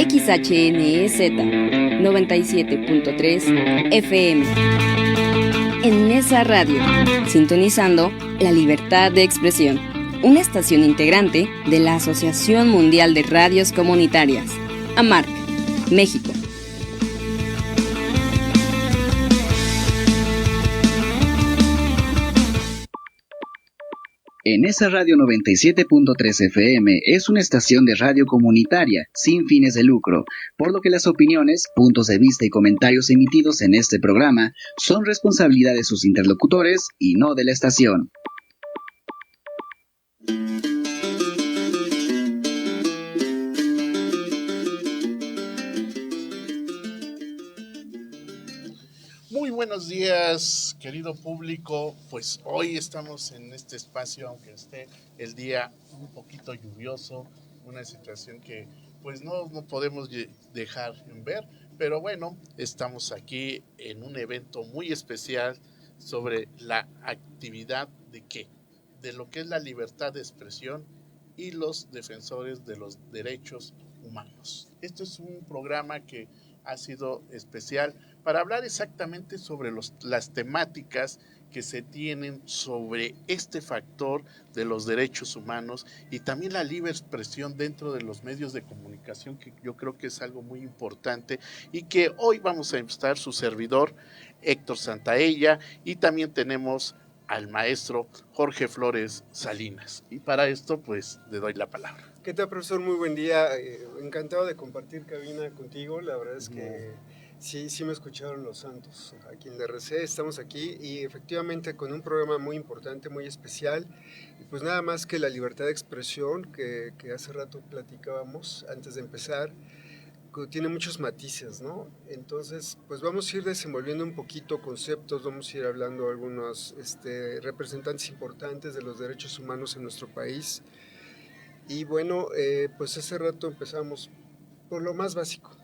XHNEZ 97.3 FM. En Nesa Radio, sintonizando la libertad de expresión, una estación integrante de la Asociación Mundial de Radios Comunitarias, AMARC, México. En Nesa Radio 97.3 FM es una estación de radio comunitaria, sin fines de lucro, por lo que las opiniones, puntos de vista y comentarios emitidos en este programa son responsabilidad de sus interlocutores y no de la estación. Muy buenos días, querido público. Pues hoy estamos en este espacio, aunque esté el día un poquito lluvioso, una situación que pues no podemos dejar en ver, pero bueno, estamos aquí en un evento muy especial sobre la actividad de lo que es la libertad de expresión y los defensores de los derechos humanos. Este es un programa que ha sido especial para hablar exactamente sobre las temáticas que se tienen sobre este factor de los derechos humanos y también la libre expresión dentro de los medios de comunicación, que yo creo que es algo muy importante y que hoy vamos a estar su servidor Héctor Santaella, y también tenemos al maestro Jorge Flores Salinas. Y para esto pues le doy la palabra. ¿Qué tal, profesor? Muy buen día. Encantado de compartir cabina contigo. La verdad es que sí me escucharon los santos aquí en DRC. Estamos aquí y efectivamente con un programa muy importante, muy especial. Y pues nada más que la libertad de expresión que hace rato platicábamos antes de empezar, que tiene muchos matices, ¿no? Entonces, pues vamos a ir desenvolviendo un poquito conceptos, vamos a ir hablando de algunos representantes importantes de los derechos humanos en nuestro país. Y bueno, pues hace rato empezamos por lo más básico.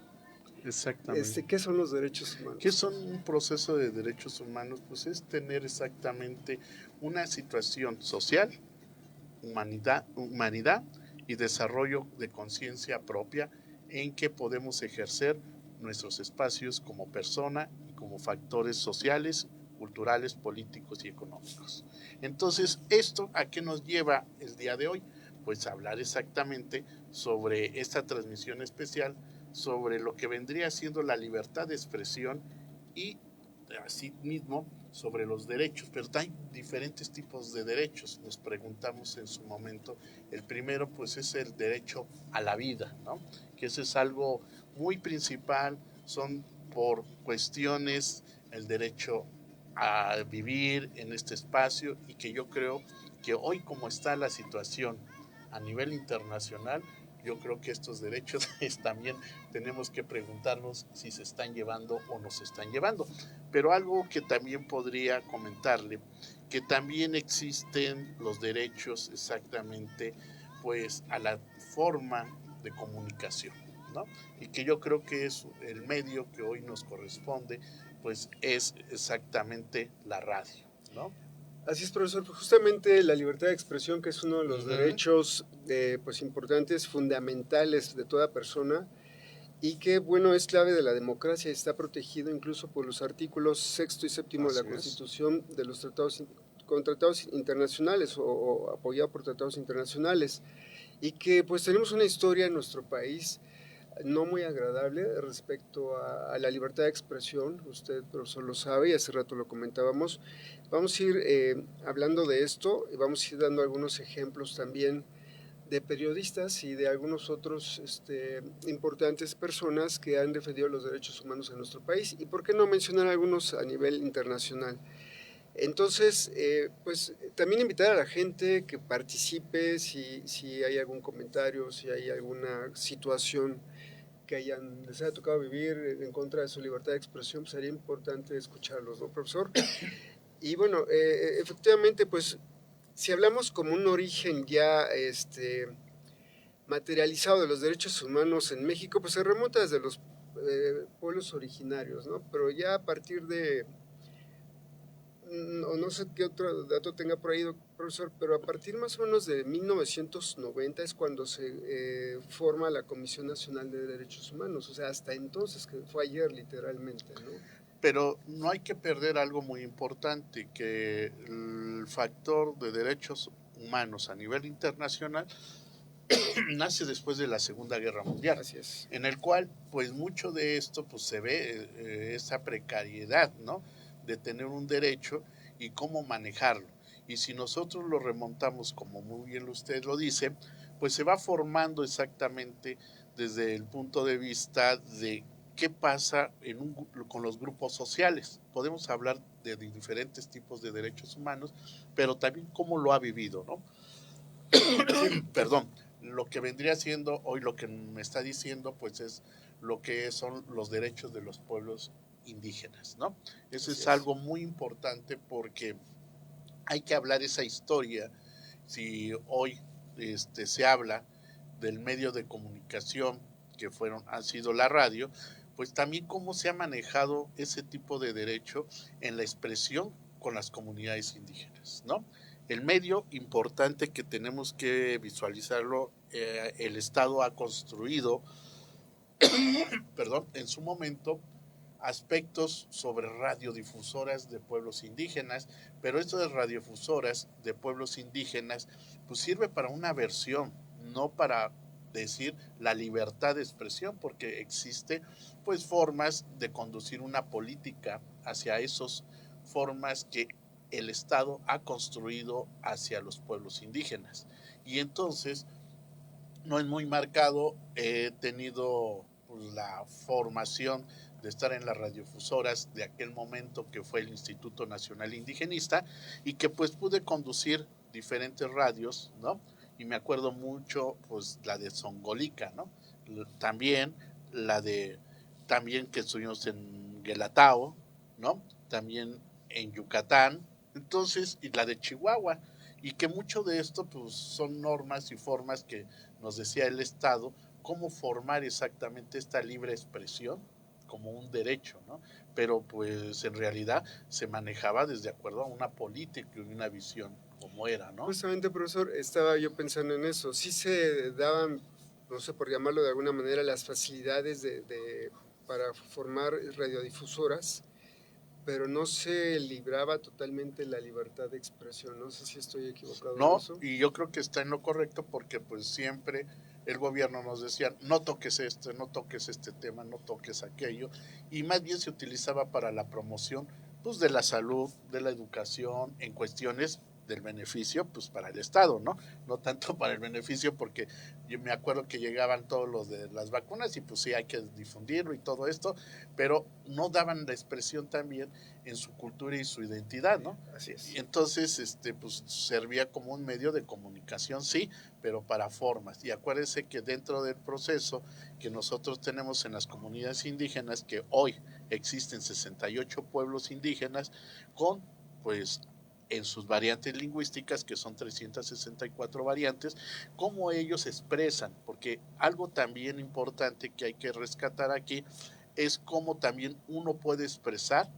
Exactamente. ¿Qué son los derechos humanos? ¿Qué son un proceso de derechos humanos? Pues es tener exactamente una situación social, humanidad y desarrollo de conciencia propia en que podemos ejercer nuestros espacios como persona y como factores sociales, culturales, políticos y económicos. Entonces, ¿esto a qué nos lleva el día de hoy? Pues hablar exactamente sobre esta transmisión especial, sobre lo que vendría siendo la libertad de expresión y asimismo sobre los derechos, pero hay diferentes tipos de derechos. Nos preguntamos en su momento, el primero pues es el derecho a la vida, ¿no? Que eso es algo muy principal, son por cuestiones el derecho a vivir en este espacio, y que yo creo que hoy, como está la situación a nivel internacional, yo creo que estos derechos también tenemos que preguntarnos si se están llevando o no se están llevando. Pero algo que también podría comentarle, que también existen los derechos exactamente pues a la forma de comunicación, ¿no? Y que yo creo que es el medio que hoy nos corresponde, pues es exactamente la radio, ¿no? Así es, profesor. Justamente la libertad de expresión, que es uno de los derechos pues importantes, fundamentales de toda persona, y que, bueno, es clave de la democracia, está protegido incluso por los artículos 6 y 7 de la Constitución de los tratados, con tratados internacionales o apoyado por tratados internacionales, y que pues tenemos una historia en nuestro país no muy agradable respecto a la libertad de expresión. Usted, profesor, lo sabe y hace rato lo comentábamos. Vamos a ir hablando de esto y vamos a ir dando algunos ejemplos también de periodistas y de algunos otros importantes personas que han defendido los derechos humanos en nuestro país, y por qué no mencionar algunos a nivel internacional. Entonces, pues también invitar a la gente que participe, si hay algún comentario, si hay alguna situación que les haya tocado vivir en contra de su libertad de expresión, pues sería importante escucharlos, ¿no, profesor? Y bueno, efectivamente, pues si hablamos como un origen ya materializado de los derechos humanos en México, pues se remonta desde los pueblos originarios, ¿no? Pero ya a partir de no sé qué otro dato tenga por ahí, profesor, pero a partir más o menos de 1990 es cuando se forma la Comisión Nacional de Derechos Humanos, o sea, hasta entonces, que fue ayer literalmente, ¿no? Pero no hay que perder algo muy importante, que el factor de derechos humanos a nivel internacional nace después de la Segunda Guerra Mundial. Así es. En el cual, pues mucho de esto, pues se ve esa precariedad, ¿no? De tener un derecho y cómo manejarlo. Y si nosotros lo remontamos, como muy bien usted lo dice, pues se va formando exactamente desde el punto de vista de qué pasa con los grupos sociales. Podemos hablar de diferentes tipos de derechos humanos, pero también cómo lo ha vivido, ¿no? Perdón, lo que vendría siendo hoy, lo que me está diciendo, pues es lo que son los derechos de los pueblos indígenas, ¿no? Eso es algo muy importante porque hay que hablar esa historia. Si hoy se habla del medio de comunicación que han sido la radio, pues también cómo se ha manejado ese tipo de derecho en la expresión con las comunidades indígenas, ¿no? El medio importante que tenemos que visualizarlo, el Estado ha construido, perdón, en su momento, aspectos sobre radiodifusoras de pueblos indígenas, pero esto de radiodifusoras de pueblos indígenas pues sirve para una versión, no para decir la libertad de expresión, porque existe pues formas de conducir una política hacia esas formas que el Estado ha construido hacia los pueblos indígenas. Y entonces no es muy marcado. He tenido pues, la formación de estar en las radiofusoras de aquel momento que fue el Instituto Nacional Indigenista y que pues pude conducir diferentes radios, ¿no? Y me acuerdo mucho pues la de Zongolica, ¿no? También también que estuvimos en Guelatao, ¿no? También en Yucatán, entonces, y la de Chihuahua, y que mucho de esto pues son normas y formas que nos decía el Estado, cómo formar exactamente esta libre expresión como un derecho, ¿no? Pero pues en realidad se manejaba desde acuerdo a una política y una visión como era, ¿no? Justamente, profesor, estaba yo pensando en eso. Sí se daban, no sé por llamarlo de alguna manera, las facilidades para formar radiodifusoras, pero no se libraba totalmente la libertad de expresión. No sé si estoy equivocado en No, eso. y yo creo que está en lo correcto porque pues siempre el gobierno nos decía, no toques no toques este tema, no toques aquello, y más bien se utilizaba para la promoción pues de la salud, de la educación, en cuestiones del beneficio pues para el Estado, ¿no? No tanto para el beneficio porque yo me acuerdo que llegaban todos los de las vacunas y pues sí hay que difundirlo y todo esto, pero no daban la expresión también en su cultura y su identidad, ¿no? Así es. Y entonces, pues servía como un medio de comunicación, sí, pero para formas. Y acuérdense que dentro del proceso que nosotros tenemos en las comunidades indígenas, que hoy existen 68 pueblos indígenas con, pues, en sus variantes lingüísticas, que son 364 variantes, cómo ellos expresan, porque algo también importante que hay que rescatar aquí es cómo también uno puede expresar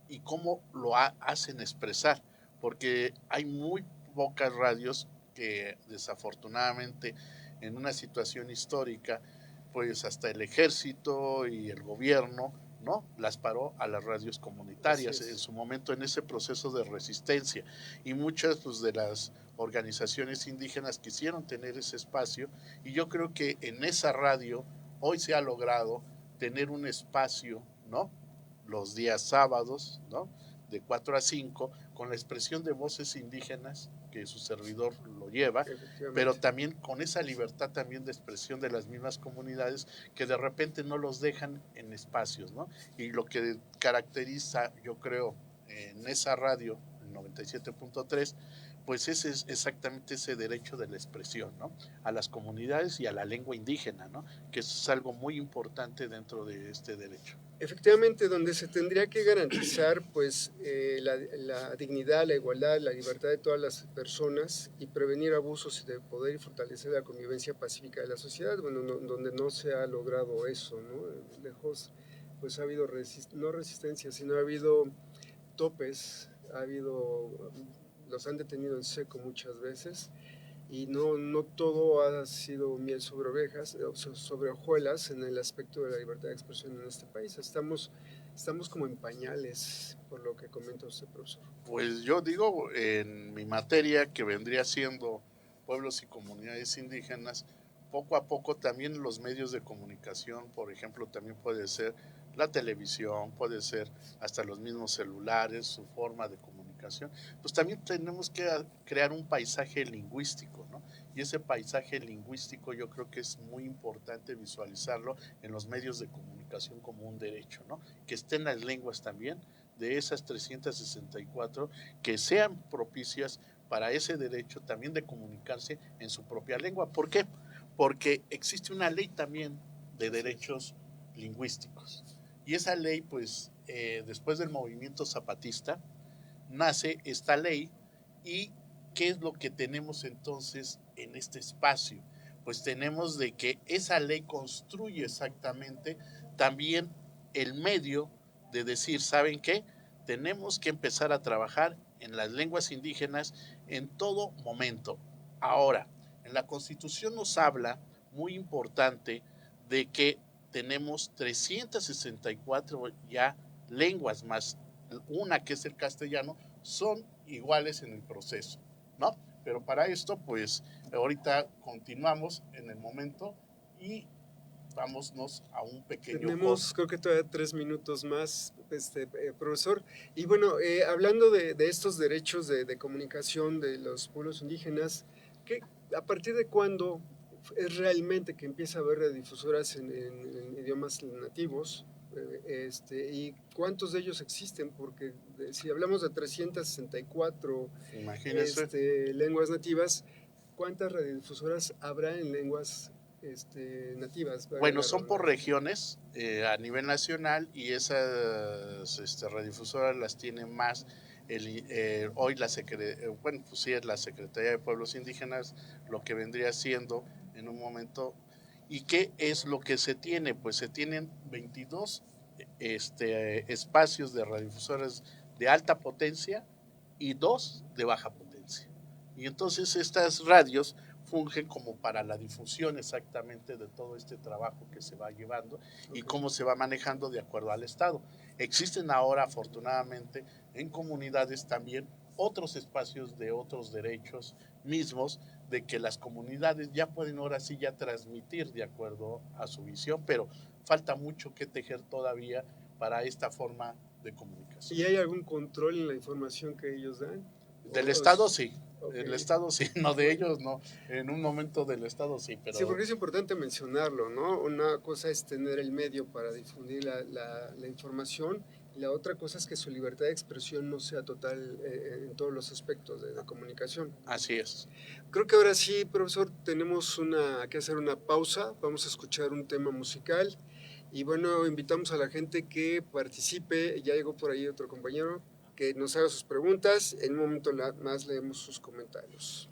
y cómo lo hacen expresar, porque hay muy pocas radios que desafortunadamente en una situación histórica, pues hasta el ejército y el gobierno, ¿no? Las paró a las radios comunitarias en su momento en ese proceso de resistencia, y muchas pues, de las organizaciones indígenas quisieron tener ese espacio, y yo creo que en esa radio hoy se ha logrado tener un espacio, ¿no? Los días sábados, ¿no? De 4 a 5, con la expresión de voces indígenas que su servidor lo lleva, pero también con esa libertad también de expresión de las mismas comunidades que de repente no los dejan en espacios, ¿no? Y lo que caracteriza, yo creo, en esa radio, el 97.3, pues ese es exactamente ese derecho de la expresión, ¿no? A las comunidades y a la lengua indígena, ¿no? Que eso es algo muy importante dentro de este derecho. Efectivamente, donde se tendría que garantizar pues la dignidad, la igualdad, la libertad de todas las personas y prevenir abusos de poder y fortalecer la convivencia pacífica de la sociedad, bueno, donde no se ha logrado eso, ¿no? Lejos, pues ha habido no resistencia, sino ha habido topes los han detenido en seco muchas veces, y no todo ha sido miel sobre ovejas, sobre hojuelas en el aspecto de la libertad de expresión en este país. Estamos como en pañales, por lo que comenta usted, profesor. Pues yo digo, en mi materia, que vendría siendo pueblos y comunidades indígenas, poco a poco también los medios de comunicación, por ejemplo, también puede ser la televisión, puede ser hasta los mismos celulares, su forma de comunicación, pues también tenemos que crear un paisaje lingüístico, ¿no? Y ese paisaje lingüístico yo creo que es muy importante visualizarlo en los medios de comunicación como un derecho, ¿no? Que estén las lenguas también, de esas 364, que sean propicias para ese derecho también de comunicarse en su propia lengua. ¿Por qué? Porque existe una ley también de derechos lingüísticos. Y esa ley, pues, después del movimiento zapatista, nace esta ley. ¿Y qué es lo que tenemos entonces en este espacio? Pues tenemos de que esa ley construye exactamente también el medio de decir, ¿saben qué? Tenemos que empezar a trabajar en las lenguas indígenas en todo momento. Ahora, en la Constitución nos habla, muy importante, de que tenemos 364 ya lenguas más una que es el castellano, son iguales en el proceso, ¿no? Pero para esto, pues, ahorita continuamos en el momento y vámonos a un pequeño Tenemos, creo que todavía 3 minutos más, profesor. Y bueno, hablando de estos derechos de comunicación de los pueblos indígenas, ¿a partir de cuándo es realmente que empieza a haber radiodifusoras en idiomas nativos? ¿Y cuántos de ellos existen? Porque si hablamos de 364 lenguas nativas, ¿cuántas radiodifusoras habrá en lenguas nativas? Bueno, son por regiones a nivel nacional, y esas radiodifusoras las tiene más hoy la Secretaría de Pueblos Indígenas, lo que vendría siendo en un momento. ¿Y qué es lo que se tiene? Pues se tienen 22 espacios de radiodifusoras de alta potencia y 2 de baja potencia. Y entonces estas radios fungen como para la difusión exactamente de todo este trabajo que se va llevando y cómo se va manejando de acuerdo al Estado. Existen ahora, afortunadamente, en comunidades también otros espacios de otros derechos mismos, de que las comunidades ya pueden ahora sí ya transmitir de acuerdo a su visión, pero falta mucho que tejer todavía para esta forma de comunicación. ¿Y hay algún control en la información que ellos dan? Del Estado sí. Okay. El Estado sí, no de ellos no. En un momento del Estado sí, pero... Sí, porque es importante mencionarlo, ¿no? Una cosa es tener el medio para difundir la información, y la otra cosa es que su libertad de expresión no sea total en todos los aspectos de comunicación. Así es. Creo que ahora sí, profesor, tenemos que hacer una pausa. Vamos a escuchar un tema musical. Y bueno, invitamos a la gente que participe. Ya llegó por ahí otro compañero, que nos haga sus preguntas. En un momento más leemos sus comentarios.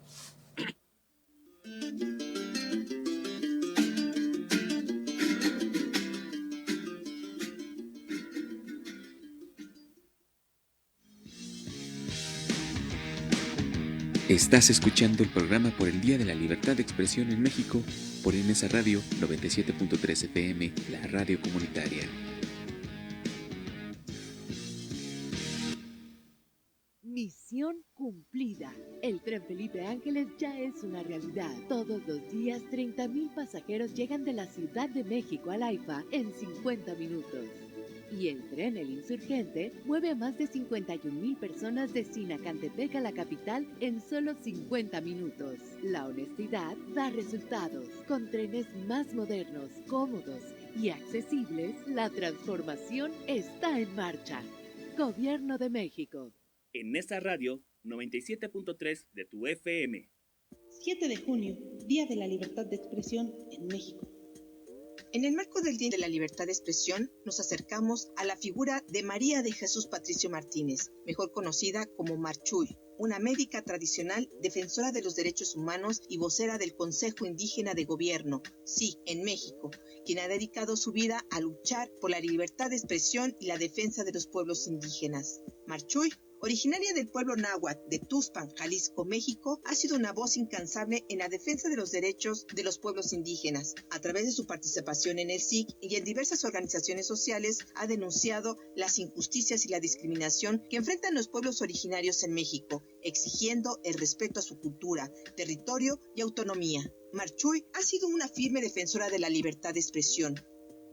Estás escuchando el programa por el Día de la Libertad de Expresión en México por Nesa Radio 97.3 FM, la radio comunitaria. Misión cumplida. El tren Felipe Ángeles ya es una realidad. Todos los días 30,000 pasajeros llegan de la Ciudad de México al AIFA en 50 minutos. Y el tren El Insurgente mueve a más de 51,000 personas de Sinacantepec a la capital en solo 50 minutos. La honestidad da resultados. Con trenes más modernos, cómodos y accesibles, la transformación está en marcha. Gobierno de México. En Nesa Radio 97.3 de tu FM. 7 de junio, Día de la Libertad de Expresión en México. En el marco del Día de la Libertad de Expresión, nos acercamos a la figura de María de Jesús Patricio Martínez, mejor conocida como Marchuy, una médica tradicional, defensora de los derechos humanos y vocera del Consejo Indígena de Gobierno, sí, en México, quien ha dedicado su vida a luchar por la libertad de expresión y la defensa de los pueblos indígenas. Marchuy Originaria del pueblo náhuatl de Tuxpan, Jalisco, México, ha sido una voz incansable en la defensa de los derechos de los pueblos indígenas. A través de su participación en el SIC y en diversas organizaciones sociales, ha denunciado las injusticias y la discriminación que enfrentan los pueblos originarios en México, exigiendo el respeto a su cultura, territorio y autonomía. Marchuy ha sido una firme defensora de la libertad de expresión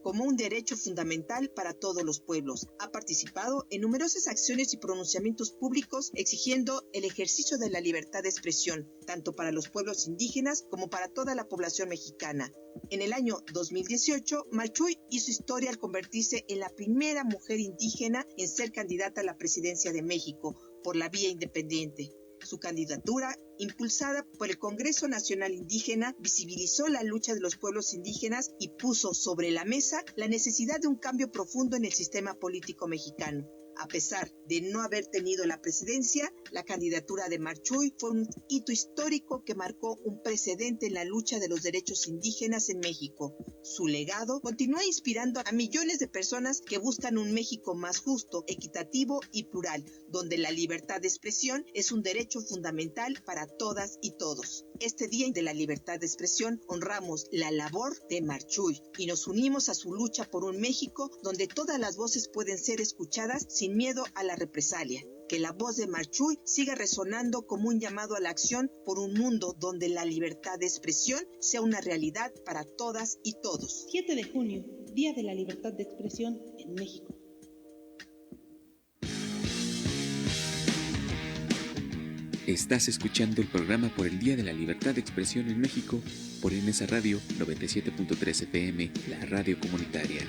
como un derecho fundamental para todos los pueblos. Ha participado en numerosas acciones y pronunciamientos públicos exigiendo el ejercicio de la libertad de expresión, tanto para los pueblos indígenas como para toda la población mexicana. En el año 2018, Marchuy hizo historia al convertirse en la primera mujer indígena en ser candidata a la presidencia de México por la vía independiente. Su candidatura, impulsada por el Congreso Nacional Indígena, visibilizó la lucha de los pueblos indígenas y puso sobre la mesa la necesidad de un cambio profundo en el sistema político mexicano. A pesar de no haber tenido la presidencia, la candidatura de Marchuy fue un hito histórico que marcó un precedente en la lucha de los derechos indígenas en México. Su legado continúa inspirando a millones de personas que buscan un México más justo, equitativo y plural, donde la libertad de expresión es un derecho fundamental para todas y todos. Este Día de la Libertad de Expresión honramos la labor de Marchuy y nos unimos a su lucha por un México donde todas las voces pueden ser escuchadas sin miedo a la represalia. Que la voz de Marchuy siga resonando como un llamado a la acción por un mundo donde la libertad de expresión sea una realidad para todas y todos. 7 de junio, Día de la Libertad de Expresión en México. Estás escuchando el programa por el Día de la Libertad de Expresión en México por NSA Radio 97.3 FM, la radio comunitaria.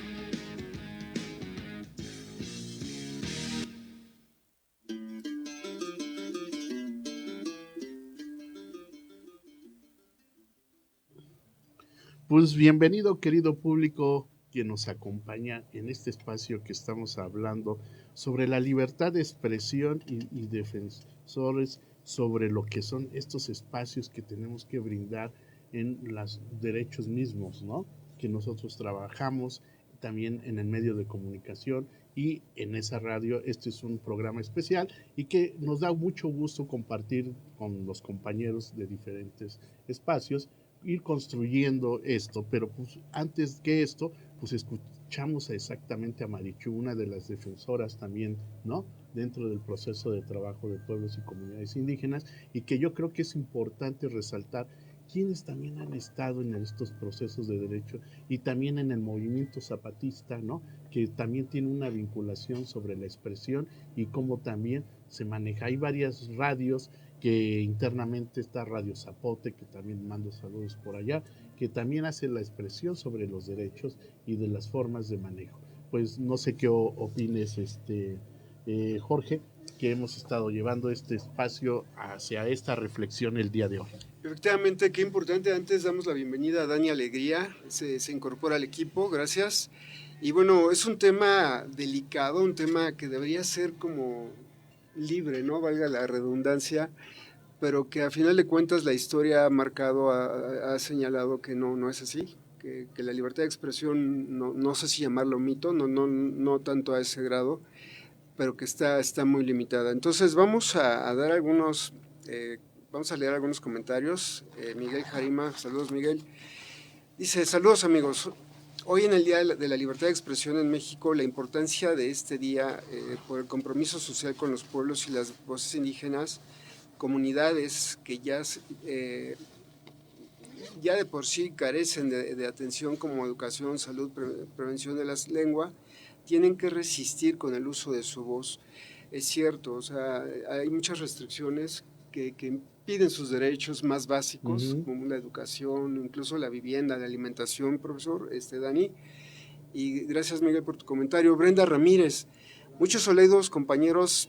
Pues bienvenido, querido público que nos acompaña en este espacio que estamos hablando sobre la libertad de expresión y defensores sobre lo que son estos espacios que tenemos que brindar en los derechos mismos, ¿no? Que nosotros trabajamos también en el medio de comunicación y en esa radio. Este es un programa especial y que nos da mucho gusto compartir con los compañeros de diferentes espacios, ir construyendo esto, pero pues antes que esto, pues escuchamos exactamente a Marichu, una de las defensoras también, ¿no?, dentro del proceso de trabajo de pueblos y comunidades indígenas, y que yo creo que es importante resaltar quienes también han estado en estos procesos de derecho y también en el movimiento zapatista, ¿no?, que también tiene una vinculación sobre la expresión y cómo también se maneja. Hay varias radios que internamente está Radio Zapote, que también mando saludos por allá, que también hace la expresión sobre los derechos y de las formas de manejo. Pues no sé qué opines, Jorge, que hemos estado llevando este espacio hacia esta reflexión el día de hoy. Efectivamente, qué importante. Antes damos la bienvenida a Dani Alegría, se incorpora al equipo, gracias. Y bueno, es un tema delicado, un tema que debería ser como libre, ¿no?, valga la redundancia, pero que a final de cuentas la historia ha marcado, ha señalado que no es así, que la libertad de expresión, no sé si llamarlo mito, no tanto a ese grado, pero que está muy limitada. Entonces vamos a dar vamos a leer algunos comentarios. Miguel Jarima, saludos Miguel, dice: saludos amigos. Hoy en el Día de la Libertad de Expresión en México, la importancia de este día por el compromiso social con los pueblos y las voces indígenas, comunidades que ya de por sí carecen de atención como educación, salud, prevención de la lengua, tienen que resistir con el uso de su voz. Es cierto, o sea, hay muchas restricciones que impiden sus derechos más básicos, como la educación, incluso la vivienda, la alimentación, profesor Dani. Y gracias, Miguel, por tu comentario. Brenda Ramírez, muchos saludos, compañeros,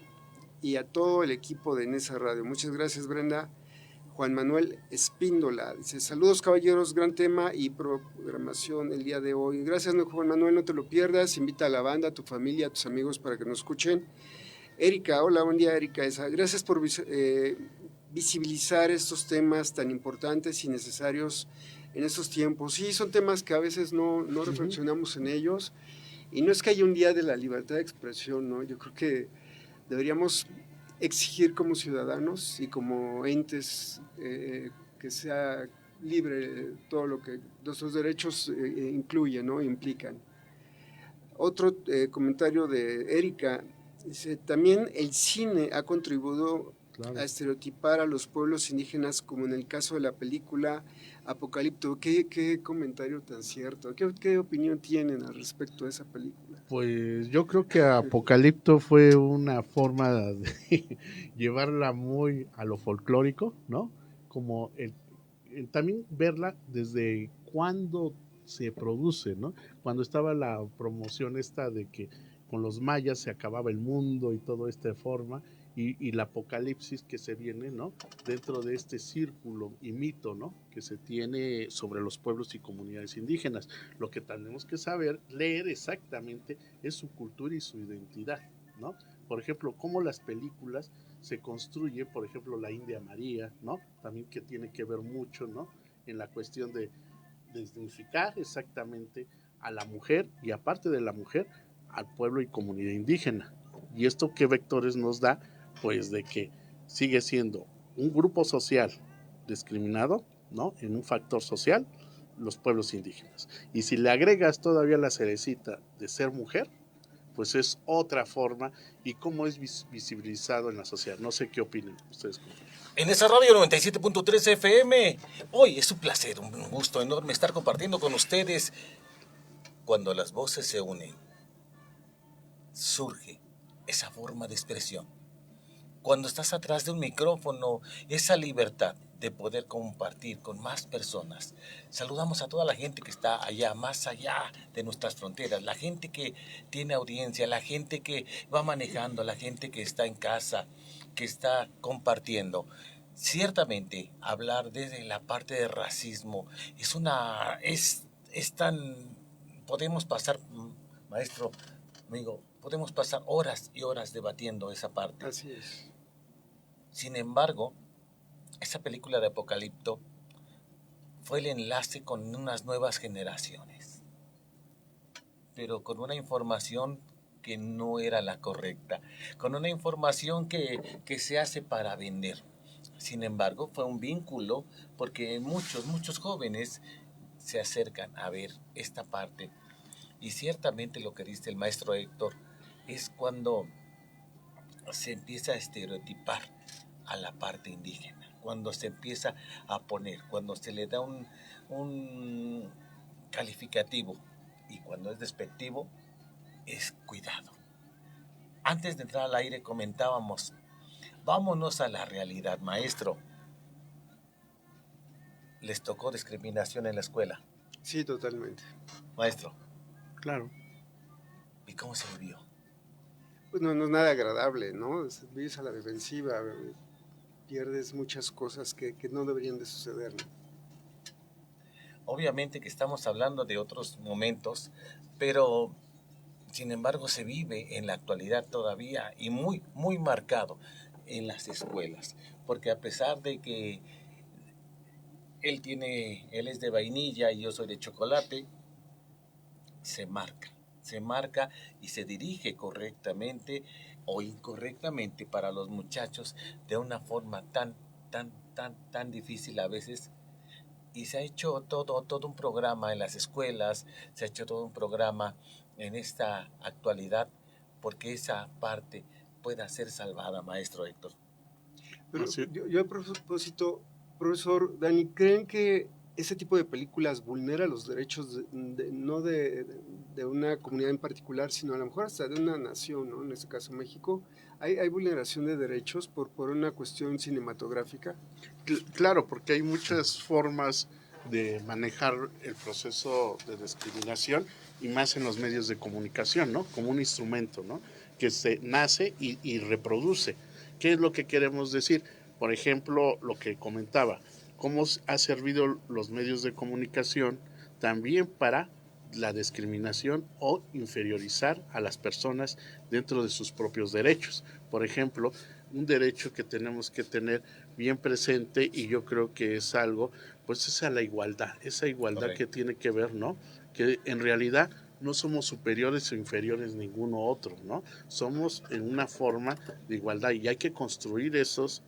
y a todo el equipo de NSA Radio. Muchas gracias, Brenda. Juan Manuel Espíndola dice: saludos, caballeros, gran tema y programación el día de hoy. Gracias, Juan Manuel, no te lo pierdas. Invita a la banda, a tu familia, a tus amigos para que nos escuchen. Erika, hola, buen día, Erika. Gracias por visibilizar estos temas tan importantes y necesarios en estos tiempos. Sí, son temas que a veces no reflexionamos en ellos, y no es que haya un día de la libertad de expresión, ¿no? Yo creo que deberíamos exigir como ciudadanos y como entes que sea libre todo lo que nuestros derechos incluyen, ¿no? Implican. Otro comentario de Erika, dice, también el cine ha contribuido a estereotipar a los pueblos indígenas, como en el caso de la película Apocalipto. ¿Qué comentario tan cierto? ¿Qué opinión tienen al respecto de esa película? Pues yo creo que Apocalipto fue una forma de llevarla muy a lo folclórico, ¿no? Como también verla desde cuándo se produce, ¿no? Cuando estaba la promoción esta de que con los mayas se acababa el mundo y toda esta forma, y el apocalipsis que se viene, ¿no? Dentro de este círculo y mito, ¿no? Que se tiene sobre los pueblos y comunidades indígenas. Lo que tenemos que saber, leer exactamente, es su cultura y su identidad, ¿no? Por ejemplo, cómo las películas se construye, por ejemplo, la India María, ¿no? También que tiene que ver mucho, ¿no? En la cuestión de dignificar exactamente a la mujer y aparte de la mujer, al pueblo y comunidad indígena. ¿Y esto qué vectores nos da? Pues de que sigue siendo un grupo social discriminado, ¿no? En un factor social, los pueblos indígenas. Y si le agregas todavía la cerecita de ser mujer, pues es otra forma y cómo es visibilizado en la sociedad. No sé qué opinen ustedes. En esa radio 97.3 FM, hoy es un placer, un gusto enorme estar compartiendo con ustedes. Cuando las voces se unen, surge esa forma de expresión. Cuando estás atrás de un micrófono, esa libertad de poder compartir con más personas. Saludamos a toda la gente que está allá, más allá de nuestras fronteras, la gente que tiene audiencia, la gente que va manejando, la gente que está en casa, que está compartiendo. Ciertamente, hablar desde la parte de racismo es tan... Podemos pasar, maestro, amigo, podemos pasar horas y horas debatiendo esa parte. Así es. Sin embargo, esa película de Apocalipto fue el enlace con unas nuevas generaciones, pero con una información que no era la correcta, con una información que se hace para vender. Sin embargo, fue un vínculo porque muchos jóvenes se acercan a ver esta parte. Y ciertamente lo que dice el maestro Héctor es cuando se empieza a estereotipar a la parte indígena, cuando se empieza a poner, cuando se le da un calificativo y cuando es despectivo, es cuidado. Antes de entrar al aire comentábamos, vámonos a la realidad, maestro. ¿Les tocó discriminación en la escuela? Sí, totalmente. Maestro. Claro. ¿Y cómo se vivió? Pues no es nada agradable, ¿no? Vives a la defensiva, pierdes muchas cosas que no deberían de suceder, ¿no? Obviamente que estamos hablando de otros momentos, pero sin embargo se vive en la actualidad todavía y muy marcado en las escuelas, porque a pesar de que él es de vainilla y yo soy de chocolate, se marca y se dirige correctamente o incorrectamente para los muchachos de una forma tan difícil a veces. Y se ha hecho todo un programa en las escuelas, se ha hecho todo un programa en esta actualidad porque esa parte pueda ser salvada, maestro Héctor. Pero yo a propósito, profesor Dani, ¿creen que ese tipo de películas vulnera los derechos no de una comunidad en particular, sino a lo mejor hasta de una nación, ¿no? En este caso México? ¿Hay vulneración de derechos por una cuestión cinematográfica? Claro, porque hay muchas formas de manejar el proceso de discriminación y más en los medios de comunicación, ¿no? Como un instrumento, ¿no? Que se nace y reproduce. ¿Qué es lo que queremos decir? Por ejemplo, lo que comentaba, cómo ha servido los medios de comunicación también para la discriminación o inferiorizar a las personas dentro de sus propios derechos. Por ejemplo, un derecho que tenemos que tener bien presente y yo creo que es algo, pues es a la igualdad, esa igualdad que tiene que ver, ¿no? Que en realidad no somos superiores o inferiores ninguno otro, ¿no? Somos en una forma de igualdad y hay que construir esos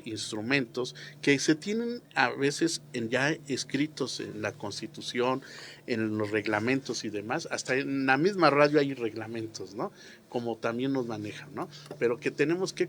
instrumentos que se tienen a veces ya escritos en la Constitución, en los reglamentos y demás, hasta en la misma radio hay reglamentos, ¿no? Como también nos manejan, ¿no? Pero que tenemos que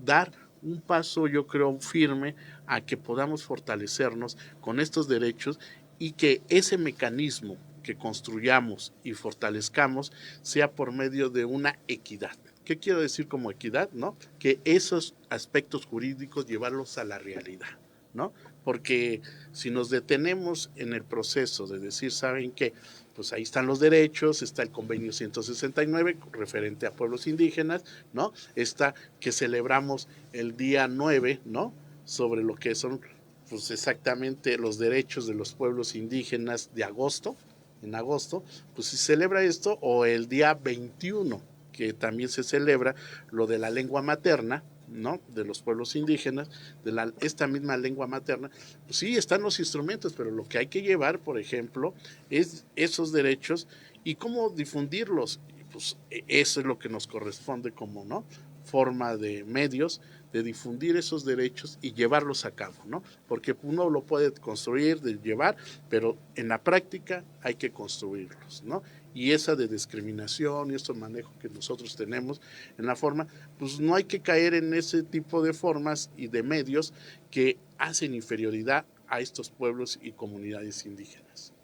dar un paso, yo creo, firme a que podamos fortalecernos con estos derechos y que ese mecanismo que construyamos y fortalezcamos sea por medio de una equidad. ¿Qué quiero decir como equidad? ¿No? Que esos aspectos jurídicos llevarlos a la realidad, ¿no? Porque si nos detenemos en el proceso de decir, ¿saben qué? Pues ahí están los derechos, está el convenio 169 referente a pueblos indígenas, ¿no? Está que celebramos el día 9, ¿no? Sobre lo que son, pues exactamente los derechos de los pueblos indígenas de agosto, en agosto, pues se celebra esto, o el día 21, que también se celebra lo de la lengua materna, ¿no? De los pueblos indígenas, de esta misma lengua materna. Pues sí, están los instrumentos, pero lo que hay que llevar, por ejemplo, es esos derechos y cómo difundirlos. Pues eso es lo que nos corresponde como, ¿no? Forma de medios de difundir esos derechos y llevarlos a cabo, ¿no? Porque uno lo puede construir, de llevar, pero en la práctica hay que construirlos, ¿no? Y esa de discriminación y estos manejos que nosotros tenemos en la forma, pues no hay que caer en ese tipo de formas y de medios que hacen inferioridad a estos pueblos y comunidades indígenas.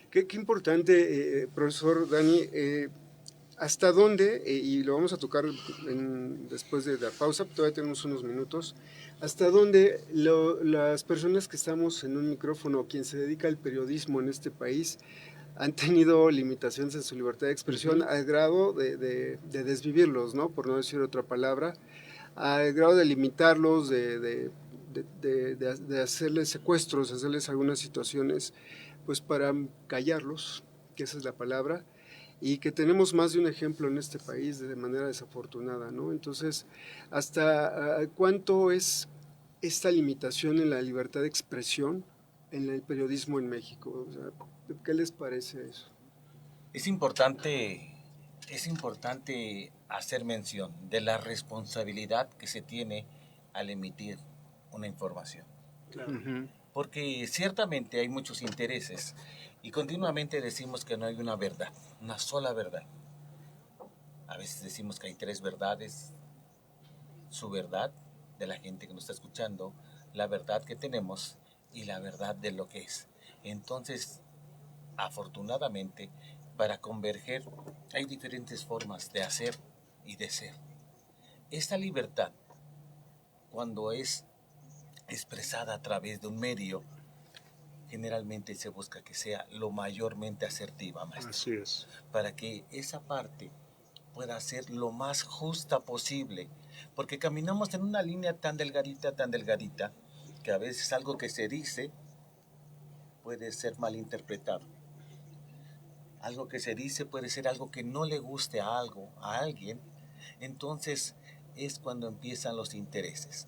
Qué importante, profesor Dani, ¿hasta dónde, y lo vamos a tocar después de la pausa, todavía tenemos unos minutos, hasta dónde las personas que estamos en un micrófono, quien se dedica al periodismo en este país, han tenido limitaciones en su libertad de expresión al grado de desvivirlos, ¿no? Por no decir otra palabra, al grado de limitarlos, de hacerles secuestros, hacerles algunas situaciones, pues para callarlos, que esa es la palabra, y que tenemos más de un ejemplo en este país de manera desafortunada, ¿no? Entonces, ¿hasta cuánto es esta limitación en la libertad de expresión en el periodismo en México? O sea, ¿qué les parece eso? Es importante hacer mención de la responsabilidad que se tiene al emitir una información. Claro. Porque ciertamente hay muchos intereses y continuamente decimos que no hay una verdad, una sola verdad. A veces decimos que hay 3 verdades: su verdad, de la gente que nos está escuchando, la verdad que tenemos y la verdad de lo que es. Entonces, afortunadamente, para converger hay diferentes formas de hacer y de ser. Esta libertad, cuando es expresada a través de un medio, generalmente se busca que sea lo mayormente asertiva, maestro. Así es. Para que esa parte pueda ser lo más justa posible, porque caminamos en una línea tan delgadita, que a veces algo que se dice puede ser malinterpretado. Algo que se dice puede ser algo que no le guste a alguien. Entonces es cuando empiezan los intereses.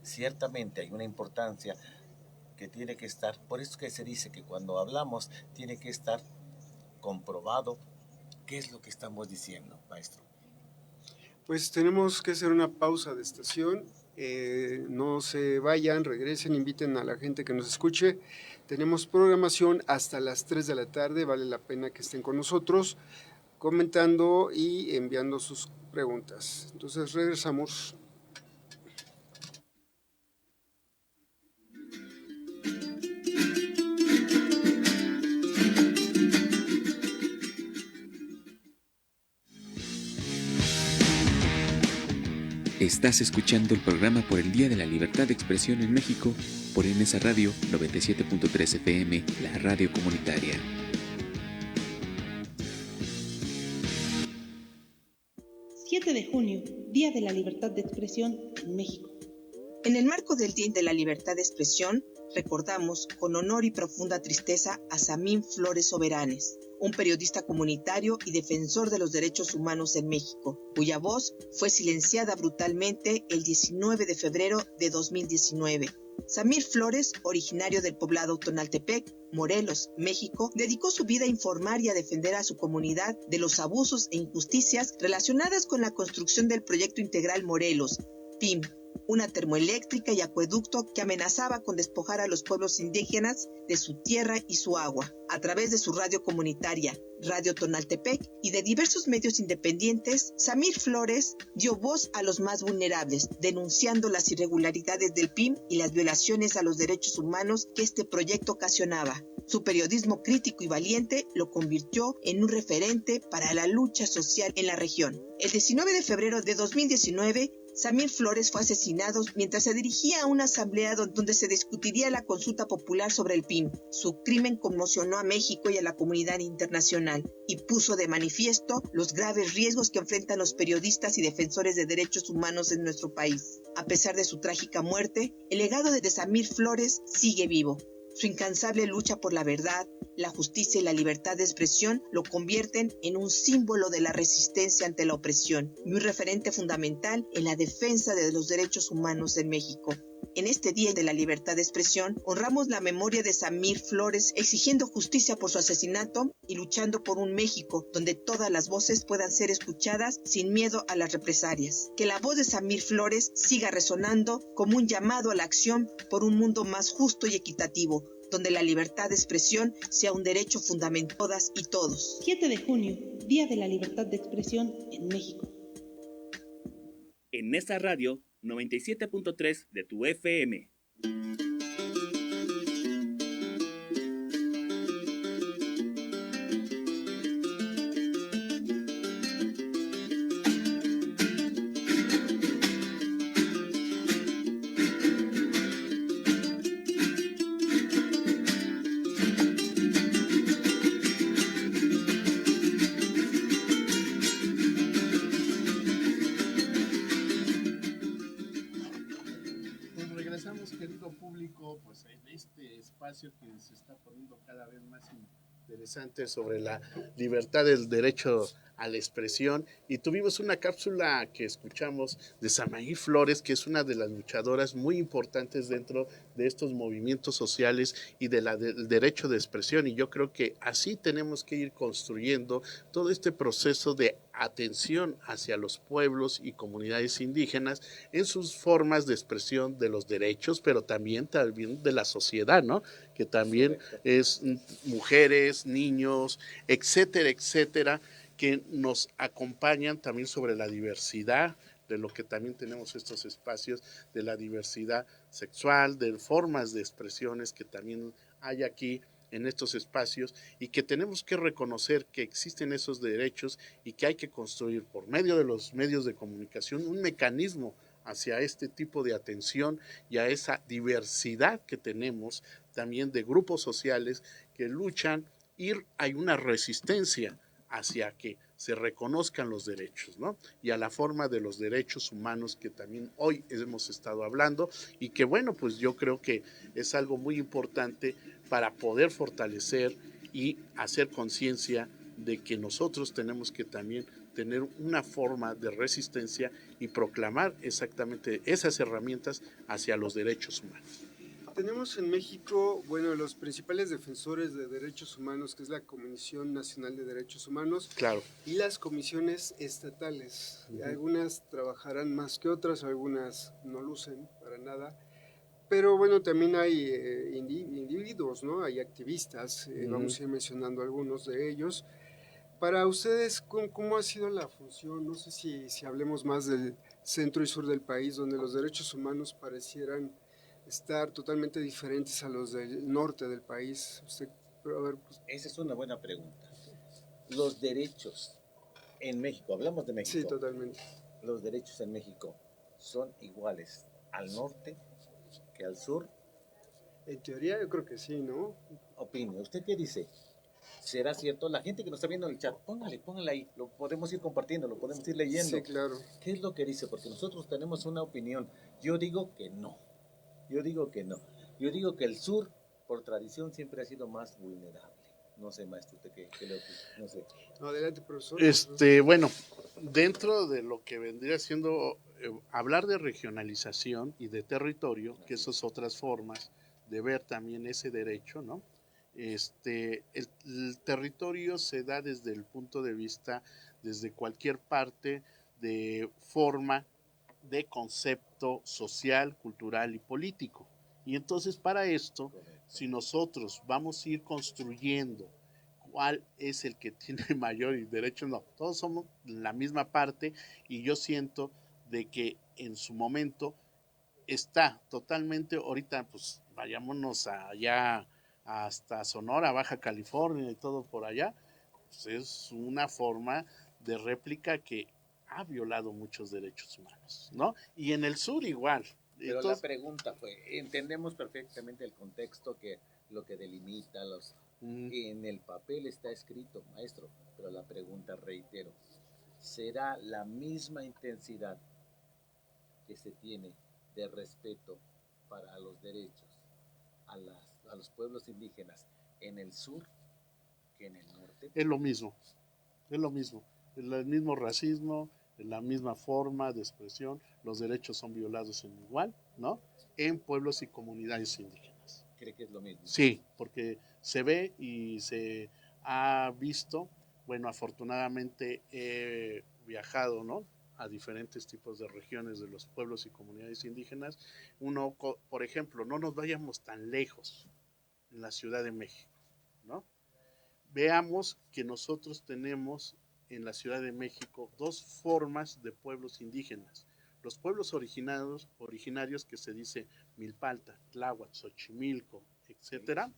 Ciertamente hay una importancia que tiene que estar, por eso que se dice que cuando hablamos tiene que estar comprobado qué es lo que estamos diciendo, maestro. Pues tenemos que hacer una pausa de estación. No se vayan, regresen, inviten a la gente que nos escuche. Tenemos programación hasta las 3 de la tarde, vale la pena que estén con nosotros comentando y enviando sus preguntas. Entonces regresamos. Estás escuchando el programa por el Día de la Libertad de Expresión en México por NSA Radio 97.3 FM, la radio comunitaria. De junio, Día de la Libertad de Expresión en México. En el marco del Día de la Libertad de Expresión, recordamos con honor y profunda tristeza a Samín Flores Soberanes, un periodista comunitario y defensor de los derechos humanos en México, cuya voz fue silenciada brutalmente el 19 de febrero de 2019. Samir Flores, originario del poblado Tonaltepec, Morelos, México, dedicó su vida a informar y a defender a su comunidad de los abusos e injusticias relacionadas con la construcción del proyecto integral Morelos, PIM, una termoeléctrica y acueducto que amenazaba con despojar a los pueblos indígenas de su tierra y su agua. A través de su radio comunitaria, Radio Tonaltepec, y de diversos medios independientes, Samir Flores dio voz a los más vulnerables, denunciando las irregularidades del PIM y las violaciones a los derechos humanos que este proyecto ocasionaba. Su periodismo crítico y valiente lo convirtió en un referente para la lucha social en la región. El 19 de febrero de 2019, Samir Flores fue asesinado mientras se dirigía a una asamblea donde se discutiría la consulta popular sobre el PIM. Su crimen conmocionó a México y a la comunidad internacional y puso de manifiesto los graves riesgos que enfrentan los periodistas y defensores de derechos humanos en nuestro país. A pesar de su trágica muerte, el legado de Samir Flores sigue vivo. Su incansable lucha por la verdad, la justicia y la libertad de expresión lo convierten en un símbolo de la resistencia ante la opresión y un referente fundamental en la defensa de los derechos humanos en México. En este Día de la Libertad de Expresión, honramos la memoria de Samir Flores, exigiendo justicia por su asesinato y luchando por un México donde todas las voces puedan ser escuchadas sin miedo a las represalias. Que la voz de Samir Flores siga resonando como un llamado a la acción por un mundo más justo y equitativo, donde la libertad de expresión sea un derecho fundamental de todas y todos. 7 de junio, Día de la Libertad de Expresión en México. En Nesa Radio 97.3 de tu FM. Pues en este espacio que se está poniendo cada vez más interesante sobre la libertad del derecho a la expresión, y tuvimos una cápsula que escuchamos de Samir Flores, que es una de las luchadoras muy importantes dentro de estos movimientos sociales y del derecho de expresión, y yo creo que así tenemos que ir construyendo todo este proceso de atención hacia los pueblos y comunidades indígenas en sus formas de expresión de los derechos, pero también de la sociedad, ¿no? Que también es mujeres, niños, etcétera, etcétera, que nos acompañan también sobre la diversidad, de lo que también tenemos estos espacios, de la diversidad sexual, de formas de expresiones que también hay aquí en estos espacios, y que tenemos que reconocer que existen esos derechos y que hay que construir por medio de los medios de comunicación un mecanismo hacia este tipo de atención y a esa diversidad que tenemos también de grupos sociales que luchan, y hay una resistencia hacia que se reconozcan los derechos, ¿no? Y a la forma de los derechos humanos que también hoy hemos estado hablando, y que bueno, pues yo creo que es algo muy importante para poder fortalecer y hacer conciencia de que nosotros tenemos que también tener una forma de resistencia y proclamar exactamente esas herramientas hacia los derechos humanos. Tenemos en México, bueno, los principales defensores de derechos humanos, que es la Comisión Nacional de Derechos Humanos, claro, y las comisiones estatales. Algunas trabajarán más que otras, algunas no lucen para nada, pero bueno, también hay individuos, ¿no? Hay activistas, vamos a ir mencionando algunos de ellos. Para ustedes, ¿cómo ha sido la función? No sé si hablemos más del centro y sur del país, donde los derechos humanos parecieran estar totalmente diferentes a los del norte del país. Esa es una buena pregunta. Los derechos en México, hablamos de México. Sí, totalmente. Los derechos en México son iguales al norte que al sur. En teoría yo creo que sí, ¿no? Opine, ¿usted qué dice? ¿Será cierto? La gente que nos está viendo en el chat, póngale ahí, lo podemos ir compartiendo, lo podemos ir leyendo. Sí, claro. ¿Qué es lo que dice? Porque nosotros tenemos una opinión. Yo digo que no. Yo digo que el sur, por tradición, siempre ha sido más vulnerable. No sé, maestro, ¿usted qué le opina? No sé. No, adelante, profesor. Bueno, dentro de lo que vendría siendo hablar de regionalización y de territorio, que esas otras formas de ver también ese derecho, ¿no? El territorio se da desde el punto de vista, desde cualquier parte de forma de concepto social, cultural y político. Y entonces para esto, si nosotros vamos a ir construyendo cuál es el que tiene mayor derecho, no, todos somos la misma parte y yo siento de que en su momento está totalmente, ahorita pues vayámonos allá hasta Sonora, Baja California y todo por allá, pues es una forma de réplica que ha violado muchos derechos humanos, ¿no? Y en el sur igual. Pero entonces, la pregunta fue, entendemos perfectamente el contexto, que lo que delimita, en el papel está escrito, maestro, pero la pregunta, reitero, ¿será la misma intensidad que se tiene de respeto para los derechos a los pueblos indígenas en el sur que en el norte? Es lo mismo, es el mismo racismo, la misma forma de expresión, los derechos son violados en igual, ¿no? En pueblos y comunidades indígenas. ¿Cree que es lo mismo? Sí, porque se ve y se ha visto, bueno, afortunadamente he viajado, ¿no?, a diferentes tipos de regiones de los pueblos y comunidades indígenas. Uno, por ejemplo, no nos vayamos tan lejos, en la Ciudad de México, ¿no? Veamos que nosotros tenemos en la Ciudad de México dos formas de pueblos indígenas. Los pueblos originarios que se dice Milpalta, Tláhuac, Xochimilco, etcétera,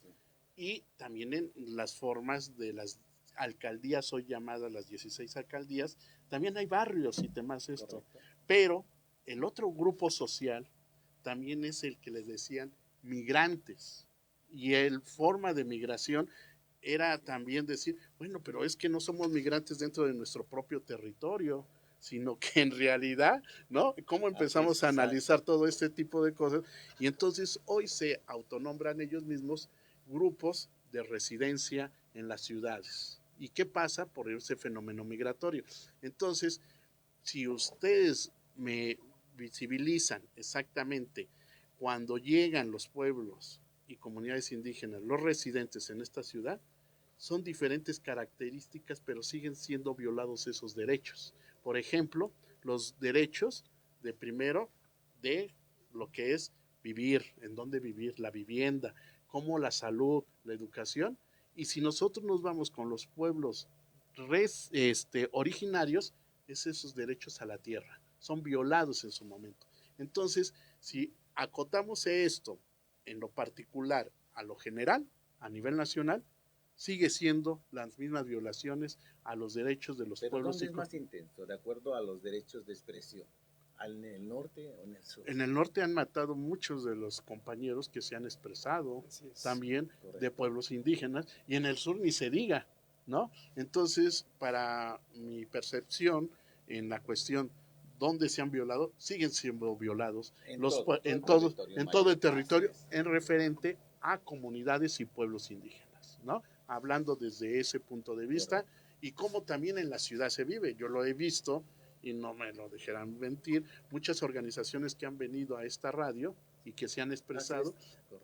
y también en las formas de las alcaldías, hoy llamadas las 16 alcaldías, también hay barrios y demás esto. Correcto. Pero el otro grupo social también es el que les decían migrantes, y el forma de migración era también decir, bueno, pero es que no somos migrantes dentro de nuestro propio territorio, sino que en realidad, ¿no? ¿Cómo empezamos a analizar todo este tipo de cosas? Y entonces hoy se autonombran ellos mismos grupos de residencia en las ciudades. ¿Y qué pasa por ese fenómeno migratorio? Entonces, si ustedes me visibilizan exactamente cuando llegan los pueblos y comunidades indígenas, los residentes en esta ciudad, son diferentes características, pero siguen siendo violados esos derechos. Por ejemplo, los derechos de primero de lo que es vivir, en dónde vivir, la vivienda, como la salud, la educación. Y si nosotros nos vamos con los pueblos originarios, es esos derechos a la tierra, son violados en su momento. Entonces, si acotamos esto en lo particular a lo general, a nivel nacional, sigue siendo las mismas violaciones a los derechos de los pueblos. ¿Dónde es más intenso, de acuerdo a los derechos de expresión? ¿En el norte o en el sur? En el norte han matado muchos de los compañeros que se han expresado, también correcto, de pueblos indígenas, y en el sur ni se diga, ¿no? Entonces, para mi percepción, en la cuestión donde se han violado, siguen siendo violados en todo el territorio en referente a comunidades y pueblos indígenas, ¿no? Hablando desde ese punto de vista, y cómo también en la ciudad se vive. Yo lo he visto, y no me lo dejarán mentir, muchas organizaciones que han venido a esta radio y que se han expresado,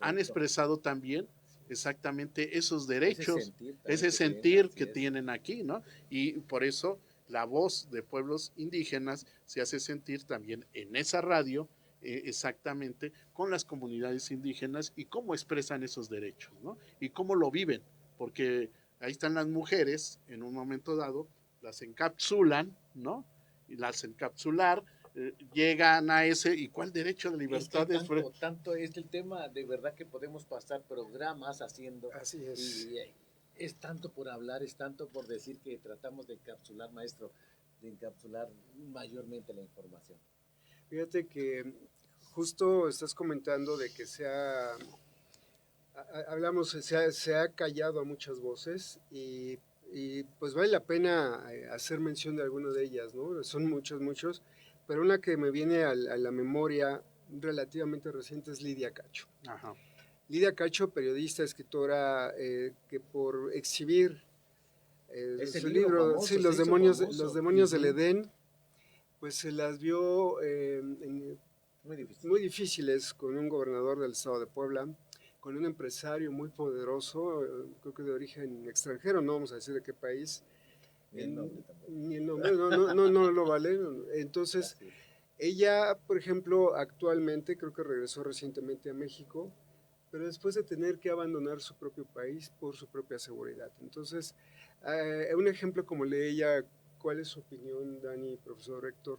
han expresado también exactamente esos derechos, ese sentir que tienen aquí, ¿no? Y por eso la voz de pueblos indígenas se hace sentir también en esa radio, exactamente con las comunidades indígenas y cómo expresan esos derechos, ¿no? Y cómo lo viven, porque ahí están las mujeres, en un momento dado, las encapsulan, ¿no? Y las encapsular, llegan a ese, ¿y cuál derecho de libertad? Es que tanto es el tema, de verdad que podemos pasar programas haciendo. Así es. Y es tanto por hablar, es tanto por decir que tratamos de encapsular, maestro, de encapsular mayormente la información. Fíjate que justo estás comentando de que se ha callado a muchas voces y pues vale la pena hacer mención de alguna de ellas, ¿no? Son muchos, pero una que me viene a la memoria relativamente reciente es Lidia Cacho. Ajá. Lidia Cacho, periodista, escritora, que por exhibir su libro, famoso, sí, Los demonios del Edén, pues se las vio muy difíciles con un gobernador del estado de Puebla, con un empresario muy poderoso, creo que de origen extranjero, no vamos a decir de qué país. Ni el nombre, no lo vale. Entonces, ella, por ejemplo, actualmente, creo que regresó recientemente a México, pero después de tener que abandonar su propio país por su propia seguridad. Entonces, un ejemplo como el de ella, ¿cuál es su opinión, Dani, profesor Héctor,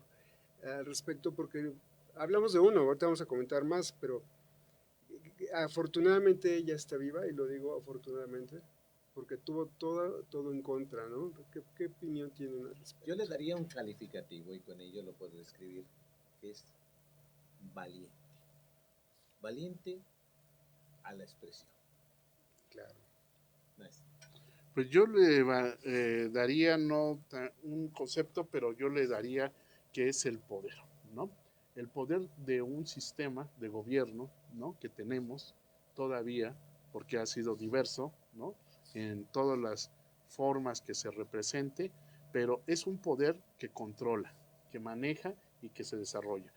al respecto? Porque hablamos de uno, ahorita vamos a comentar más, pero afortunadamente ella está viva, y lo digo afortunadamente, porque tuvo todo en contra, ¿no? ¿Qué opinión tienen al respecto? Yo le daría un calificativo, y con ello lo puedo describir, que es valiente. Valiente a la expresión. Claro. Nice. Pues yo le daría un concepto, pero yo le daría que es el poder, ¿no? El poder de un sistema de gobierno, ¿no? Que tenemos todavía, porque ha sido diverso, ¿no? En todas las formas que se represente, pero es un poder que controla, que maneja y que se desarrolla.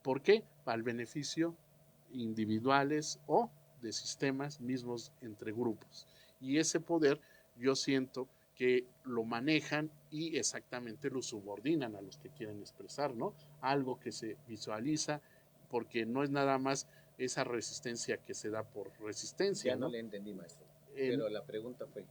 ¿Por qué? Para el beneficio individuales o de sistemas mismos entre grupos. Y ese poder yo siento que lo manejan y exactamente lo subordinan a los que quieren expresar, ¿no? Algo que se visualiza, porque no es nada más esa resistencia que se da por resistencia. Ya no le entendí, maestro. Pero la pregunta fue,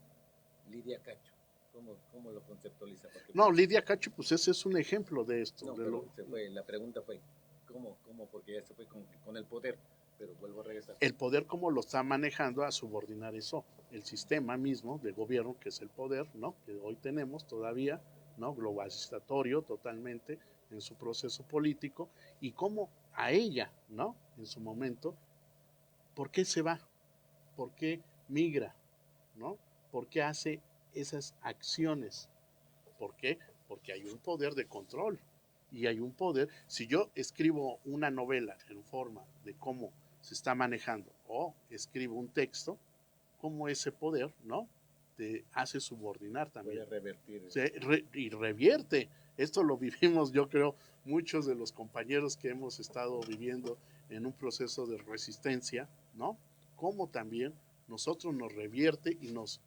Lidia Cacho, ¿cómo lo conceptualiza? Porque no, Lidia Cacho, pues ese es un ejemplo de esto. No, la pregunta fue, ¿cómo? Porque ya se fue con el poder, pero vuelvo a regresar. El poder, ¿cómo lo está manejando a subordinar eso? El sistema mismo de gobierno, que es el poder, ¿no? Que hoy tenemos todavía, ¿no? Globalizatorio totalmente en su proceso político, y cómo a ella, ¿no? En su momento, ¿por qué se va? ¿Por qué migra? ¿No? ¿Por qué hace esas acciones? ¿Por qué? Porque hay un poder de control y hay un poder. Si yo escribo una novela en forma de cómo se está manejando o escribo un texto, cómo ese poder, ¿no? Te hace subordinar también. Puede revertir. Y revierte. Esto lo vivimos, yo creo, muchos de los compañeros que hemos estado viviendo en un proceso de resistencia, ¿no? Como también nosotros nos revierte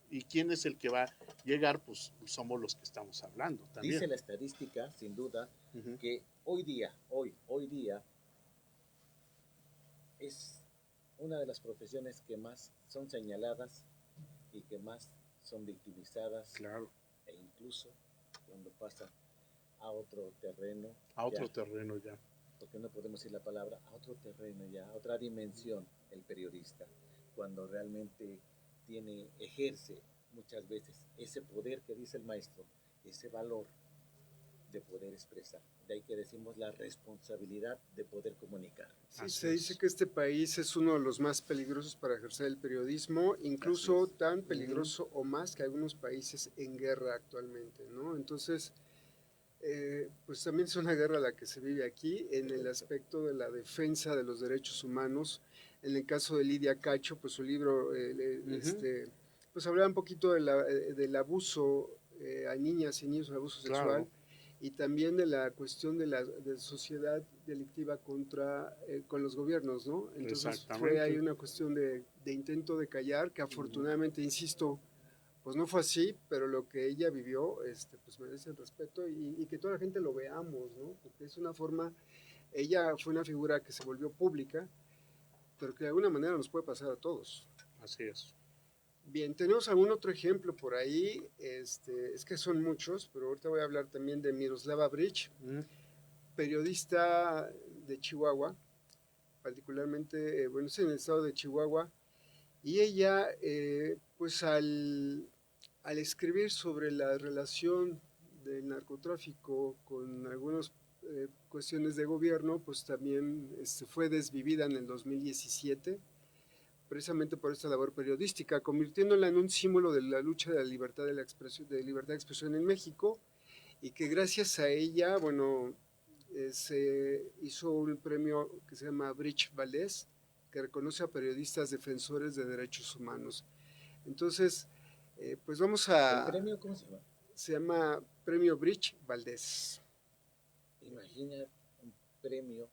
y quién es el que va a llegar, pues somos los que estamos hablando también. Dice la estadística, sin duda, que hoy día es una de las profesiones que más son señaladas y que más son victimizadas. Claro. E incluso cuando pasa a otro terreno. Terreno ya. Porque no podemos decir la palabra, a otro terreno ya, a otra dimensión, el periodista. Cuando realmente ejerce muchas veces ese poder que dice el maestro, ese valor de poder expresar. De ahí que decimos la responsabilidad de poder comunicar. Sí, se dice que este país es uno de los más peligrosos para ejercer el periodismo, incluso tan peligroso o más que algunos países en guerra actualmente, ¿no? Entonces, pues también es una guerra la que se vive aquí en el aspecto de la defensa de los derechos humanos. En el caso de Lidia Cacho, pues su libro pues hablaba un poquito del abuso a niñas y niños, el abuso sexual, y también de la cuestión de la sociedad delictiva con los gobiernos, ¿no? Entonces fue ahí una cuestión de intento de callar, que afortunadamente, insisto, pues no fue así, pero lo que ella vivió pues merece el respeto y que toda la gente lo veamos, ¿no? Porque es una forma, ella fue una figura que se volvió pública, pero que de alguna manera nos puede pasar a todos. Así es. Bien, ¿tenemos algún otro ejemplo por ahí? Es que son muchos, pero ahorita voy a hablar también de Miroslava Bridge, periodista de Chihuahua, particularmente, bueno, es en el estado de Chihuahua, y ella, pues al escribir sobre la relación del narcotráfico con algunas cuestiones de gobierno, pues también fue desvivida en el 2017, precisamente por esta labor periodística, convirtiéndola en un símbolo de la lucha de la libertad de expresión en México, y que gracias a ella, bueno, se hizo un premio que se llama Bridge Valdés, que reconoce a periodistas defensores de derechos humanos. Entonces, pues vamos a... ¿El premio cómo se llama? Se llama Premio Bridge Valdés. Imagina un premio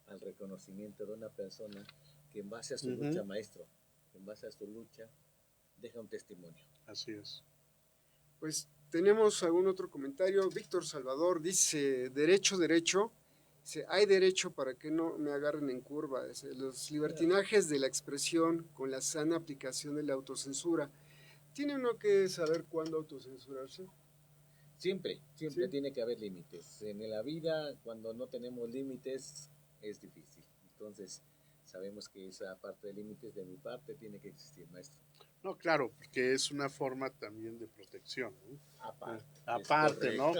al reconocimiento de una persona que en base a su lucha, maestro, en base a su lucha, deja un testimonio. Así es. Pues tenemos algún otro comentario. Víctor Salvador dice, derecho. Dice, hay derecho para que no me agarren en curva. Dice, los libertinajes de la expresión con la sana aplicación de la autocensura. ¿Tiene uno que saber cuándo autocensurarse? Siempre tiene que haber límites. En la vida, cuando no tenemos límites, es difícil. Entonces, sabemos que esa parte de límites de mi parte tiene que existir, maestro. No, claro, porque es una forma también de protección, ¿no? Aparte, ¿no?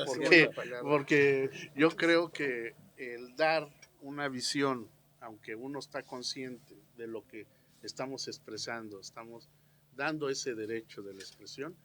Porque yo creo que el dar una visión, aunque uno está consciente de lo que estamos expresando, estamos dando ese derecho de la expresión,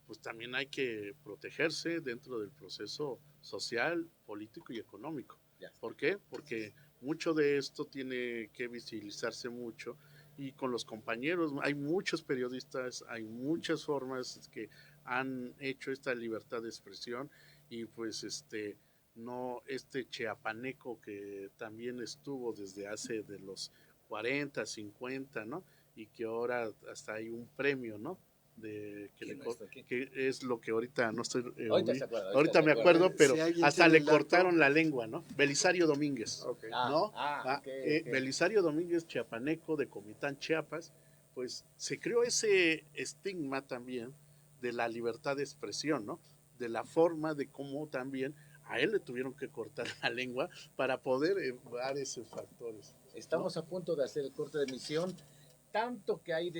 pues también hay que protegerse dentro del proceso social, político y económico. ¿Por qué? Porque mucho de esto tiene que visibilizarse mucho, y con los compañeros hay muchos periodistas, hay muchas formas que han hecho esta libertad de expresión, y pues este chiapaneco que también estuvo desde hace de los 40, 50, ¿no? Y que ahora hasta hay un premio, ¿no? Que es lo que ahorita no estoy ahorita me acuerdo, pero si hasta le cortaron la lengua, ¿no? Belisario Domínguez, ¿no? Belisario Domínguez, chiapaneco de Comitán, Chiapas, pues se creó ese estigma también de la libertad de expresión, ¿no? De la forma de cómo también a él le tuvieron que cortar la lengua para poder dar esos factores, ¿no? Estamos a punto de hacer el corte de emisión, tanto que hay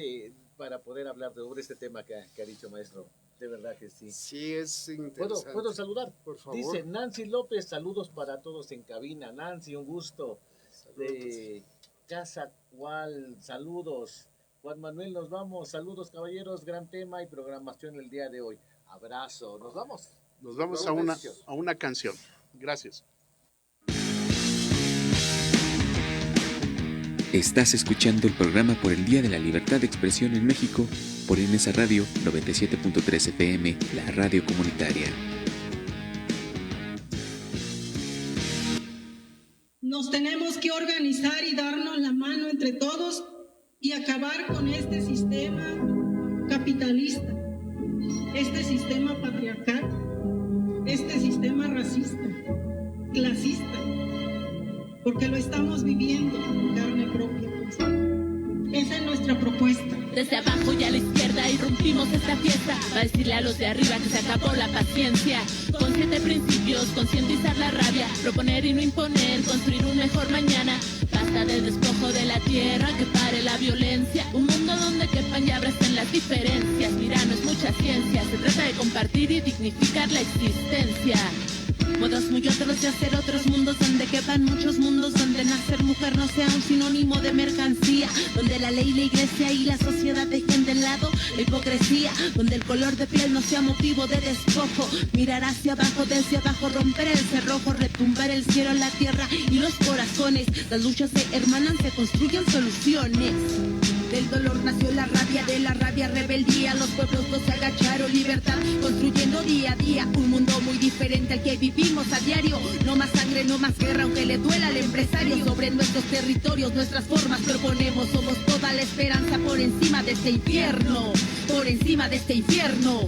para poder hablar de este tema que ha dicho, maestro. De verdad que sí. Sí, es interesante. ¿Puedo saludar? Por favor. Dice Nancy López, saludos para todos en cabina. Nancy, un gusto. Saludos. De Casa Cual, saludos. Juan Manuel, nos vamos. Saludos, caballeros. Gran tema y programación el día de hoy. Abrazo. Nos vamos. Nos vamos a una canción. Gracias. Estás escuchando el programa por el Día de la Libertad de Expresión en México por NSA Radio 97.3 FM, la radio comunitaria. Nos tenemos que organizar y darnos la mano entre todos y acabar con este sistema capitalista, este sistema patriarcal, este sistema racista, clasista, porque lo estamos viviendo en carne propia. Esa es nuestra propuesta. Desde abajo y a la izquierda irrumpimos esta fiesta, para decirle a los de arriba que se acabó la paciencia. Con 7 principios, concientizar la rabia, proponer y no imponer, construir un mejor mañana. Basta del despojo de la tierra, que pare la violencia. Un mundo donde quepan y abracen las diferencias. Mira, no es mucha ciencia, se trata de compartir y dignificar la existencia. Modos muy otros de hacer otros mundos donde quepan muchos mundos, donde nacer mujer no sea un sinónimo de mercancía, donde la ley, la iglesia y la sociedad dejen de lado la hipocresía, donde el color de piel no sea motivo de despojo. Mirar hacia abajo, desde abajo, romper el cerrojo, retumbar el cielo, la tierra y los corazones. Las luchas se hermanan, se construyen soluciones. Del dolor nació la rabia, de la rabia rebeldía. Los pueblos no se agacharon, libertad construyendo día a día. Un mundo muy diferente al que vivimos a diario. No más sangre, no más guerra, aunque le duela al empresario. Sobre nuestros territorios, nuestras formas proponemos. Somos toda la esperanza por encima de este infierno. Por encima de este infierno.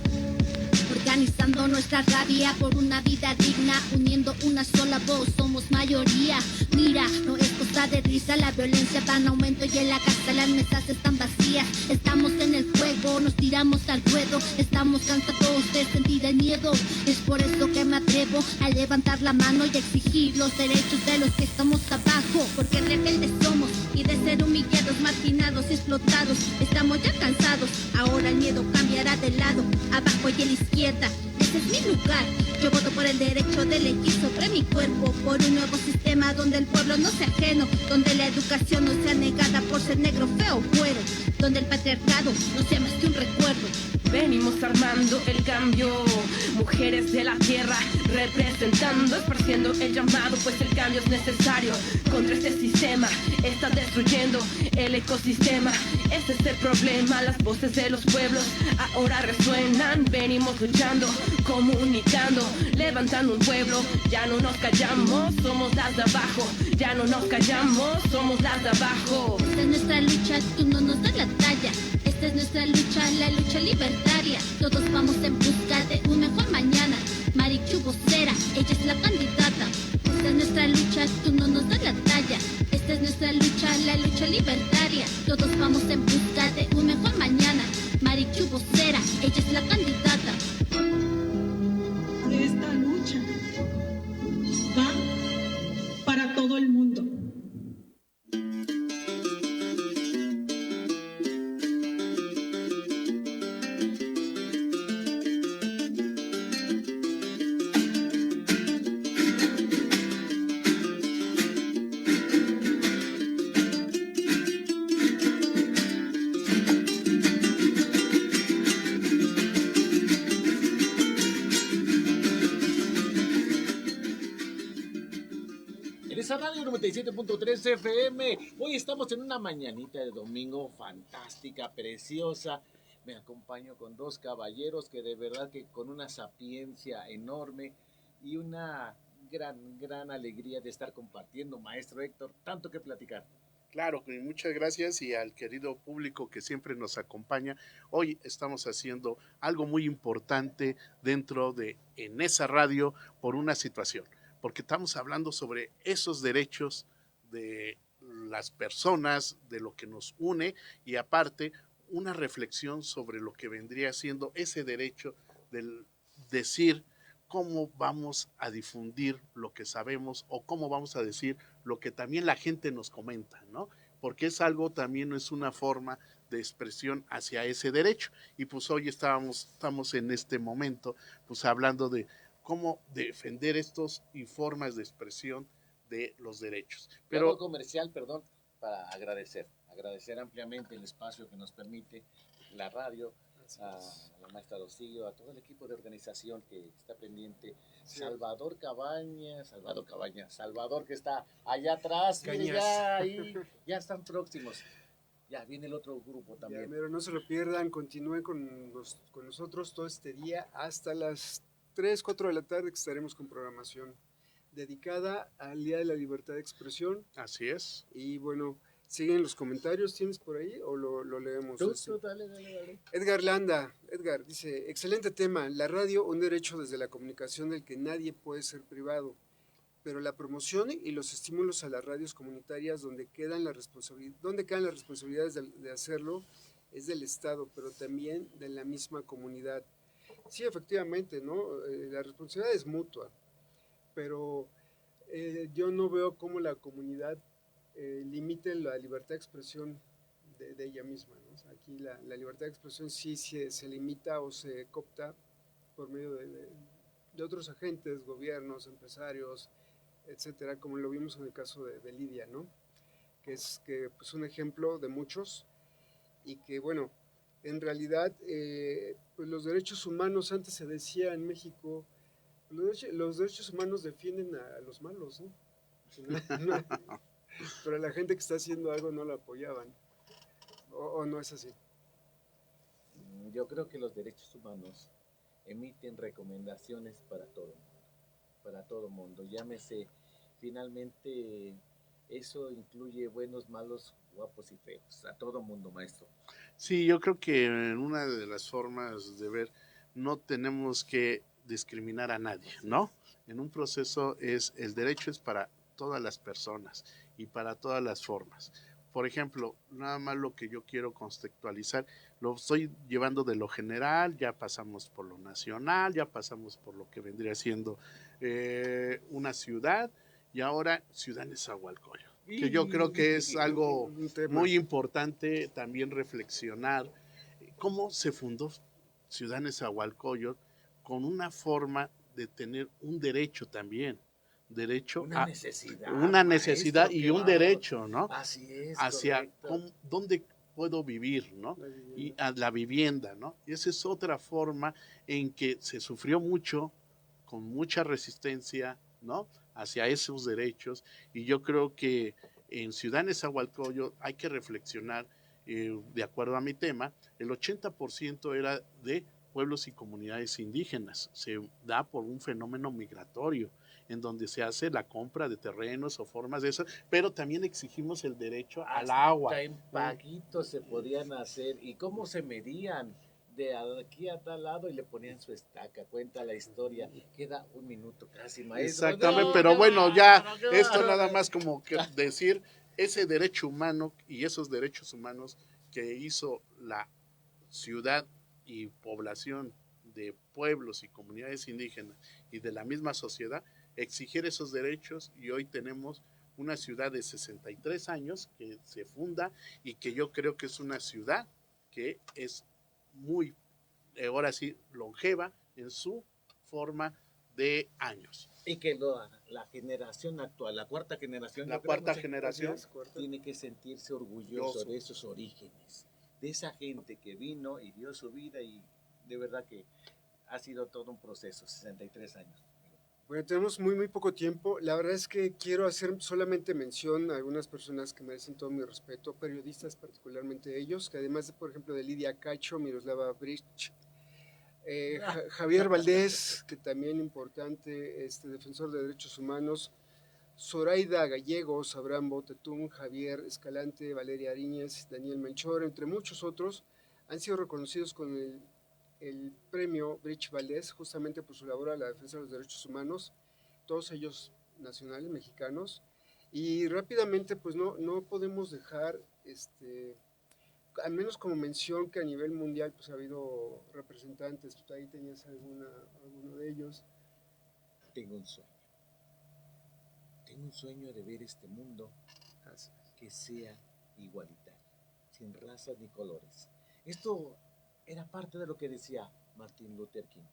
Organizando nuestra rabia por una vida digna, uniendo una sola voz, somos mayoría. Mira, no es cosa de risa, la violencia va en aumento y en la casa las mesas están vacías. Estamos en el fuego, nos tiramos al ruedo, estamos cansados de sentir el miedo. Es por eso que me atrevo a levantar la mano y exigir los derechos de los que estamos abajo. Porque rebeldes somos y de ser humillados, marginados y explotados, estamos ya cansados. Ahora el miedo cambiará de lado, abajo y a la izquierda. Ese es mi lugar, yo voto por el derecho de elegir sobre mi cuerpo, por un nuevo sistema donde el pueblo no sea ajeno, donde la educación no sea negada por ser negro, feo o güero, donde el patriarcado no sea más que un recuerdo. venimos armando el cambio. Mujeres de la tierra representando, esparciendo el llamado, pues el cambio es necesario. Contra este sistema está destruyendo el ecosistema. Este es el problema, las voces de los pueblos ahora resuenan. Venimos luchando, comunicando, levantando un pueblo. Ya no nos callamos, somos las de abajo. Ya no nos callamos, somos las de abajo. Esta es nuestra lucha, tú no nos das la talla. Esta es nuestra lucha, la lucha libertaria. Todos vamos en busca de un mejor mañana. Marichu vocera, ella es la candidata. Esta es nuestra lucha, tú no nos das la talla. Esta es nuestra lucha, la lucha libertaria. Todos vamos en busca de un mejor mañana. Marichu vocera, ella es la candidata. Esta lucha va para todo el mundo. Radio 97.3 FM. Hoy estamos en una mañanita de domingo fantástica, preciosa. Me acompaño con dos caballeros que de verdad que con una sapiencia enorme y una gran alegría de estar compartiendo. Maestro Héctor, tanto que platicar. Claro, muchas gracias, y al querido público que siempre nos acompaña. Hoy estamos haciendo algo muy importante dentro de En esa Radio por una situación, porque estamos hablando sobre esos derechos de las personas, de lo que nos une, y aparte una reflexión sobre lo que vendría siendo ese derecho del decir cómo vamos a difundir lo que sabemos, o cómo vamos a decir lo que también la gente nos comenta, ¿no? Porque es algo, también es una forma de expresión hacia ese derecho. Y pues hoy estamos en este momento pues hablando de cómo defender estos y formas de expresión de los derechos. Pero comercial, perdón, para agradecer ampliamente el espacio que nos permite la radio, a la maestra Rocío, a todo el equipo de organización que está pendiente, sí. Salvador que está allá atrás, mire, ya están próximos. Ya viene el otro grupo también. Pero no se lo pierdan, continúen con nosotros todo este día hasta las 3, 4 de la tarde, que estaremos con programación dedicada al Día de la Libertad de Expresión. Así es. Y bueno, siguen los comentarios, ¿tienes por ahí o lo leemos? Tú, dale. Edgar Landa, Edgar dice, excelente tema, la radio, un derecho desde la comunicación del que nadie puede ser privado, pero la promoción y los estímulos a las radios comunitarias donde quedan las responsabilidades de hacerlo es del Estado, pero también de la misma comunidad. Sí, efectivamente, ¿no? La responsabilidad es mutua, pero yo no veo cómo la comunidad limite la libertad de expresión de ella misma, ¿no? O sea, aquí la libertad de expresión sí se limita o se coopta por medio de otros agentes, gobiernos, empresarios, etcétera, como lo vimos en el caso de Lidia, ¿no? Que es pues un ejemplo de muchos, y que bueno, en realidad pues los derechos humanos, antes se decía en México, los derechos humanos defienden a los malos, ¿no? Pero la gente que está haciendo algo no lo apoyaban, o no es así. Yo creo que los derechos humanos emiten recomendaciones para todo mundo, llámese, finalmente eso incluye buenos, malos, guapos y feos, a todo mundo, maestro. Sí, yo creo que en una de las formas de ver, no tenemos que discriminar a nadie, ¿no? En un proceso el derecho es para todas las personas y para todas las formas. Por ejemplo, nada más lo que yo quiero contextualizar, lo estoy llevando de lo general, ya pasamos por lo nacional, ya pasamos por lo que vendría siendo una ciudad, y ahora Ciudad Nezahualcóyotl, que yo creo que es algo muy importante también reflexionar cómo se fundó Ciudad Nezahualcóyotl con una forma de tener un derecho también. Una necesidad y un derecho, ¿no? Así es. Hacia puedo vivir, ¿no? Y a la vivienda, ¿no? Y esa es otra forma en que se sufrió mucho, con mucha resistencia, ¿no? Hacia esos derechos, y yo creo que en Ciudad Nezahualcóyotl hay que reflexionar, de acuerdo a mi tema, el 80% era de pueblos y comunidades indígenas, se da por un fenómeno migratorio, en donde se hace la compra de terrenos o formas de esas, pero también exigimos el derecho al agua. Hasta en paguitos se podían hacer, y cómo se medían, de aquí a tal lado, y le ponían su estaca. Cuenta la historia. Queda un minuto casi, maestro. Exactamente, pero bueno, ya esto nada más como que decir ese derecho humano y esos derechos humanos que hizo la ciudad y población de pueblos y comunidades indígenas y de la misma sociedad, exigir esos derechos, y hoy tenemos una ciudad de 63 años que se funda y que yo creo que es una ciudad que es muy, ahora sí, longeva en su forma de años. Y que la generación actual, la cuarta generación, tiene que sentirse orgulloso de esos orígenes, de esa gente que vino y dio su vida, y de verdad que ha sido todo un proceso, 63 años. Bueno, tenemos muy poco tiempo. La verdad es que quiero hacer solamente mención a algunas personas que merecen todo mi respeto, periodistas particularmente ellos, que además, por ejemplo, de Lidia Cacho, Miroslava Brecht, Javier Valdés, que también importante, defensor de derechos humanos, Zoraida Gallegos, Abraham Botetún, Javier Escalante, Valeria Ariñez, Daniel Melchor, entre muchos otros, han sido reconocidos con el premio Brecht Valdés, justamente por su labor a la defensa de los derechos humanos, todos ellos nacionales, mexicanos, y rápidamente pues no podemos dejar, al menos como mención, que a nivel mundial pues ha habido representantes. ¿Tú ahí tenías alguno de ellos? Tengo un sueño de ver este mundo que sea igualitario, sin razas ni colores. Esto era parte de lo que decía Martin Luther King.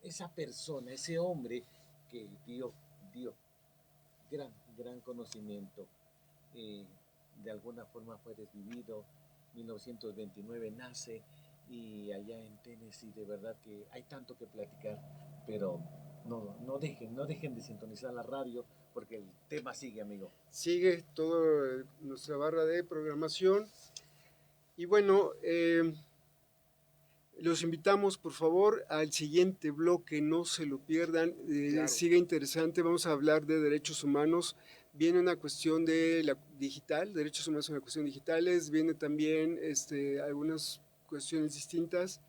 Esa persona, ese hombre que dio gran conocimiento, de alguna forma fue desvivido. 1929 nace, y allá en Tennessee, de verdad que hay tanto que platicar, pero no dejen de sintonizar la radio, porque el tema sigue, amigo. Sigue toda nuestra barra de programación. Y bueno, los invitamos por favor al siguiente bloque, no se lo pierdan, claro. Sigue interesante, vamos a hablar de derechos humanos, viene una cuestión de la digital, derechos humanos en la cuestión digitales, viene también algunas cuestiones distintas.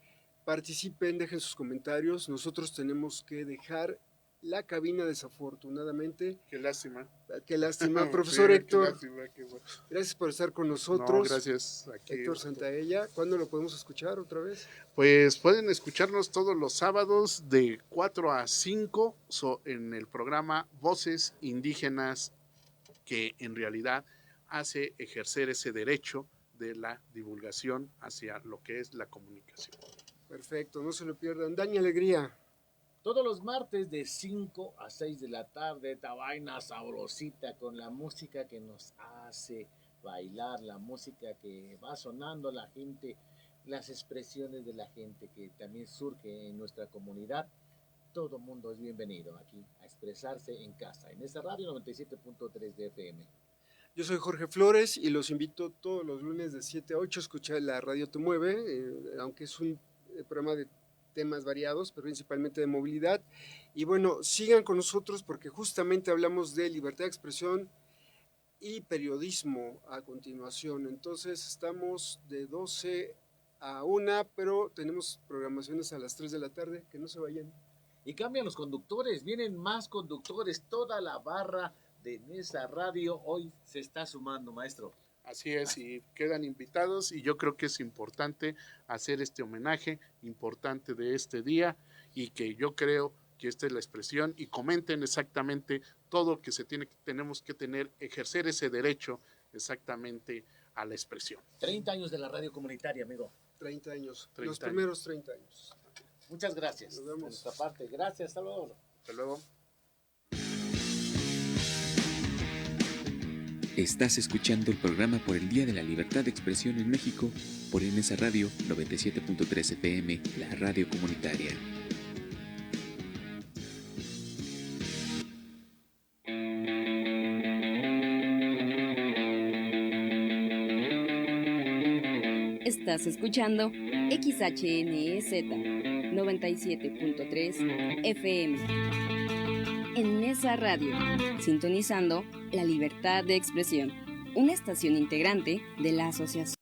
Participen, dejen sus comentarios, nosotros tenemos que dejar la cabina desafortunadamente. Qué lástima. Qué lástima, profesor sí, Héctor. Qué lástima, qué bueno. Gracias por estar con nosotros. No, gracias. Aquí, Héctor Santaella. ¿Cuándo lo podemos escuchar otra vez? Pues pueden escucharnos todos los sábados de 4 a 5 en el programa Voces Indígenas, que en realidad hace ejercer ese derecho de la divulgación hacia lo que es la comunicación. Perfecto, no se lo pierdan. Dani Alegría. Todos los martes de 5 a 6 de la tarde, esta vaina sabrosita con la música que nos hace bailar, la música que va sonando, la gente, las expresiones de la gente que también surge en nuestra comunidad. Todo mundo es bienvenido aquí a expresarse en casa, en esta radio 97.3 de FM. Yo soy Jorge Flores y los invito todos los lunes de 7 a 8 a escuchar La Radio Te Mueve, aunque es un programa de temas variados, pero principalmente de movilidad. Y bueno, sigan con nosotros porque justamente hablamos de libertad de expresión y periodismo a continuación. Entonces estamos de 12 a 1, pero tenemos programaciones a las 3 de la tarde, que no se vayan. Y cambian los conductores, vienen más conductores, toda la barra de Nesa Radio hoy se está sumando, maestro. Así es, y quedan invitados, y yo creo que es importante hacer este homenaje importante de este día, y que yo creo que esta es la expresión, y comenten exactamente todo lo que tenemos que tener, ejercer ese derecho exactamente a la expresión. 30 años de la radio comunitaria, amigo. 30 años, los primeros 30 años. Muchas gracias. Nos vemos. De nuestra parte, gracias, hasta luego. Hasta luego. Estás escuchando el programa por el Día de la Libertad de Expresión en México por NSA Radio 97.3 FM, la radio comunitaria. Estás escuchando XHNEZ 97.3 FM. En NSA Radio, sintonizando la libertad de expresión, una estación integrante de la Asociación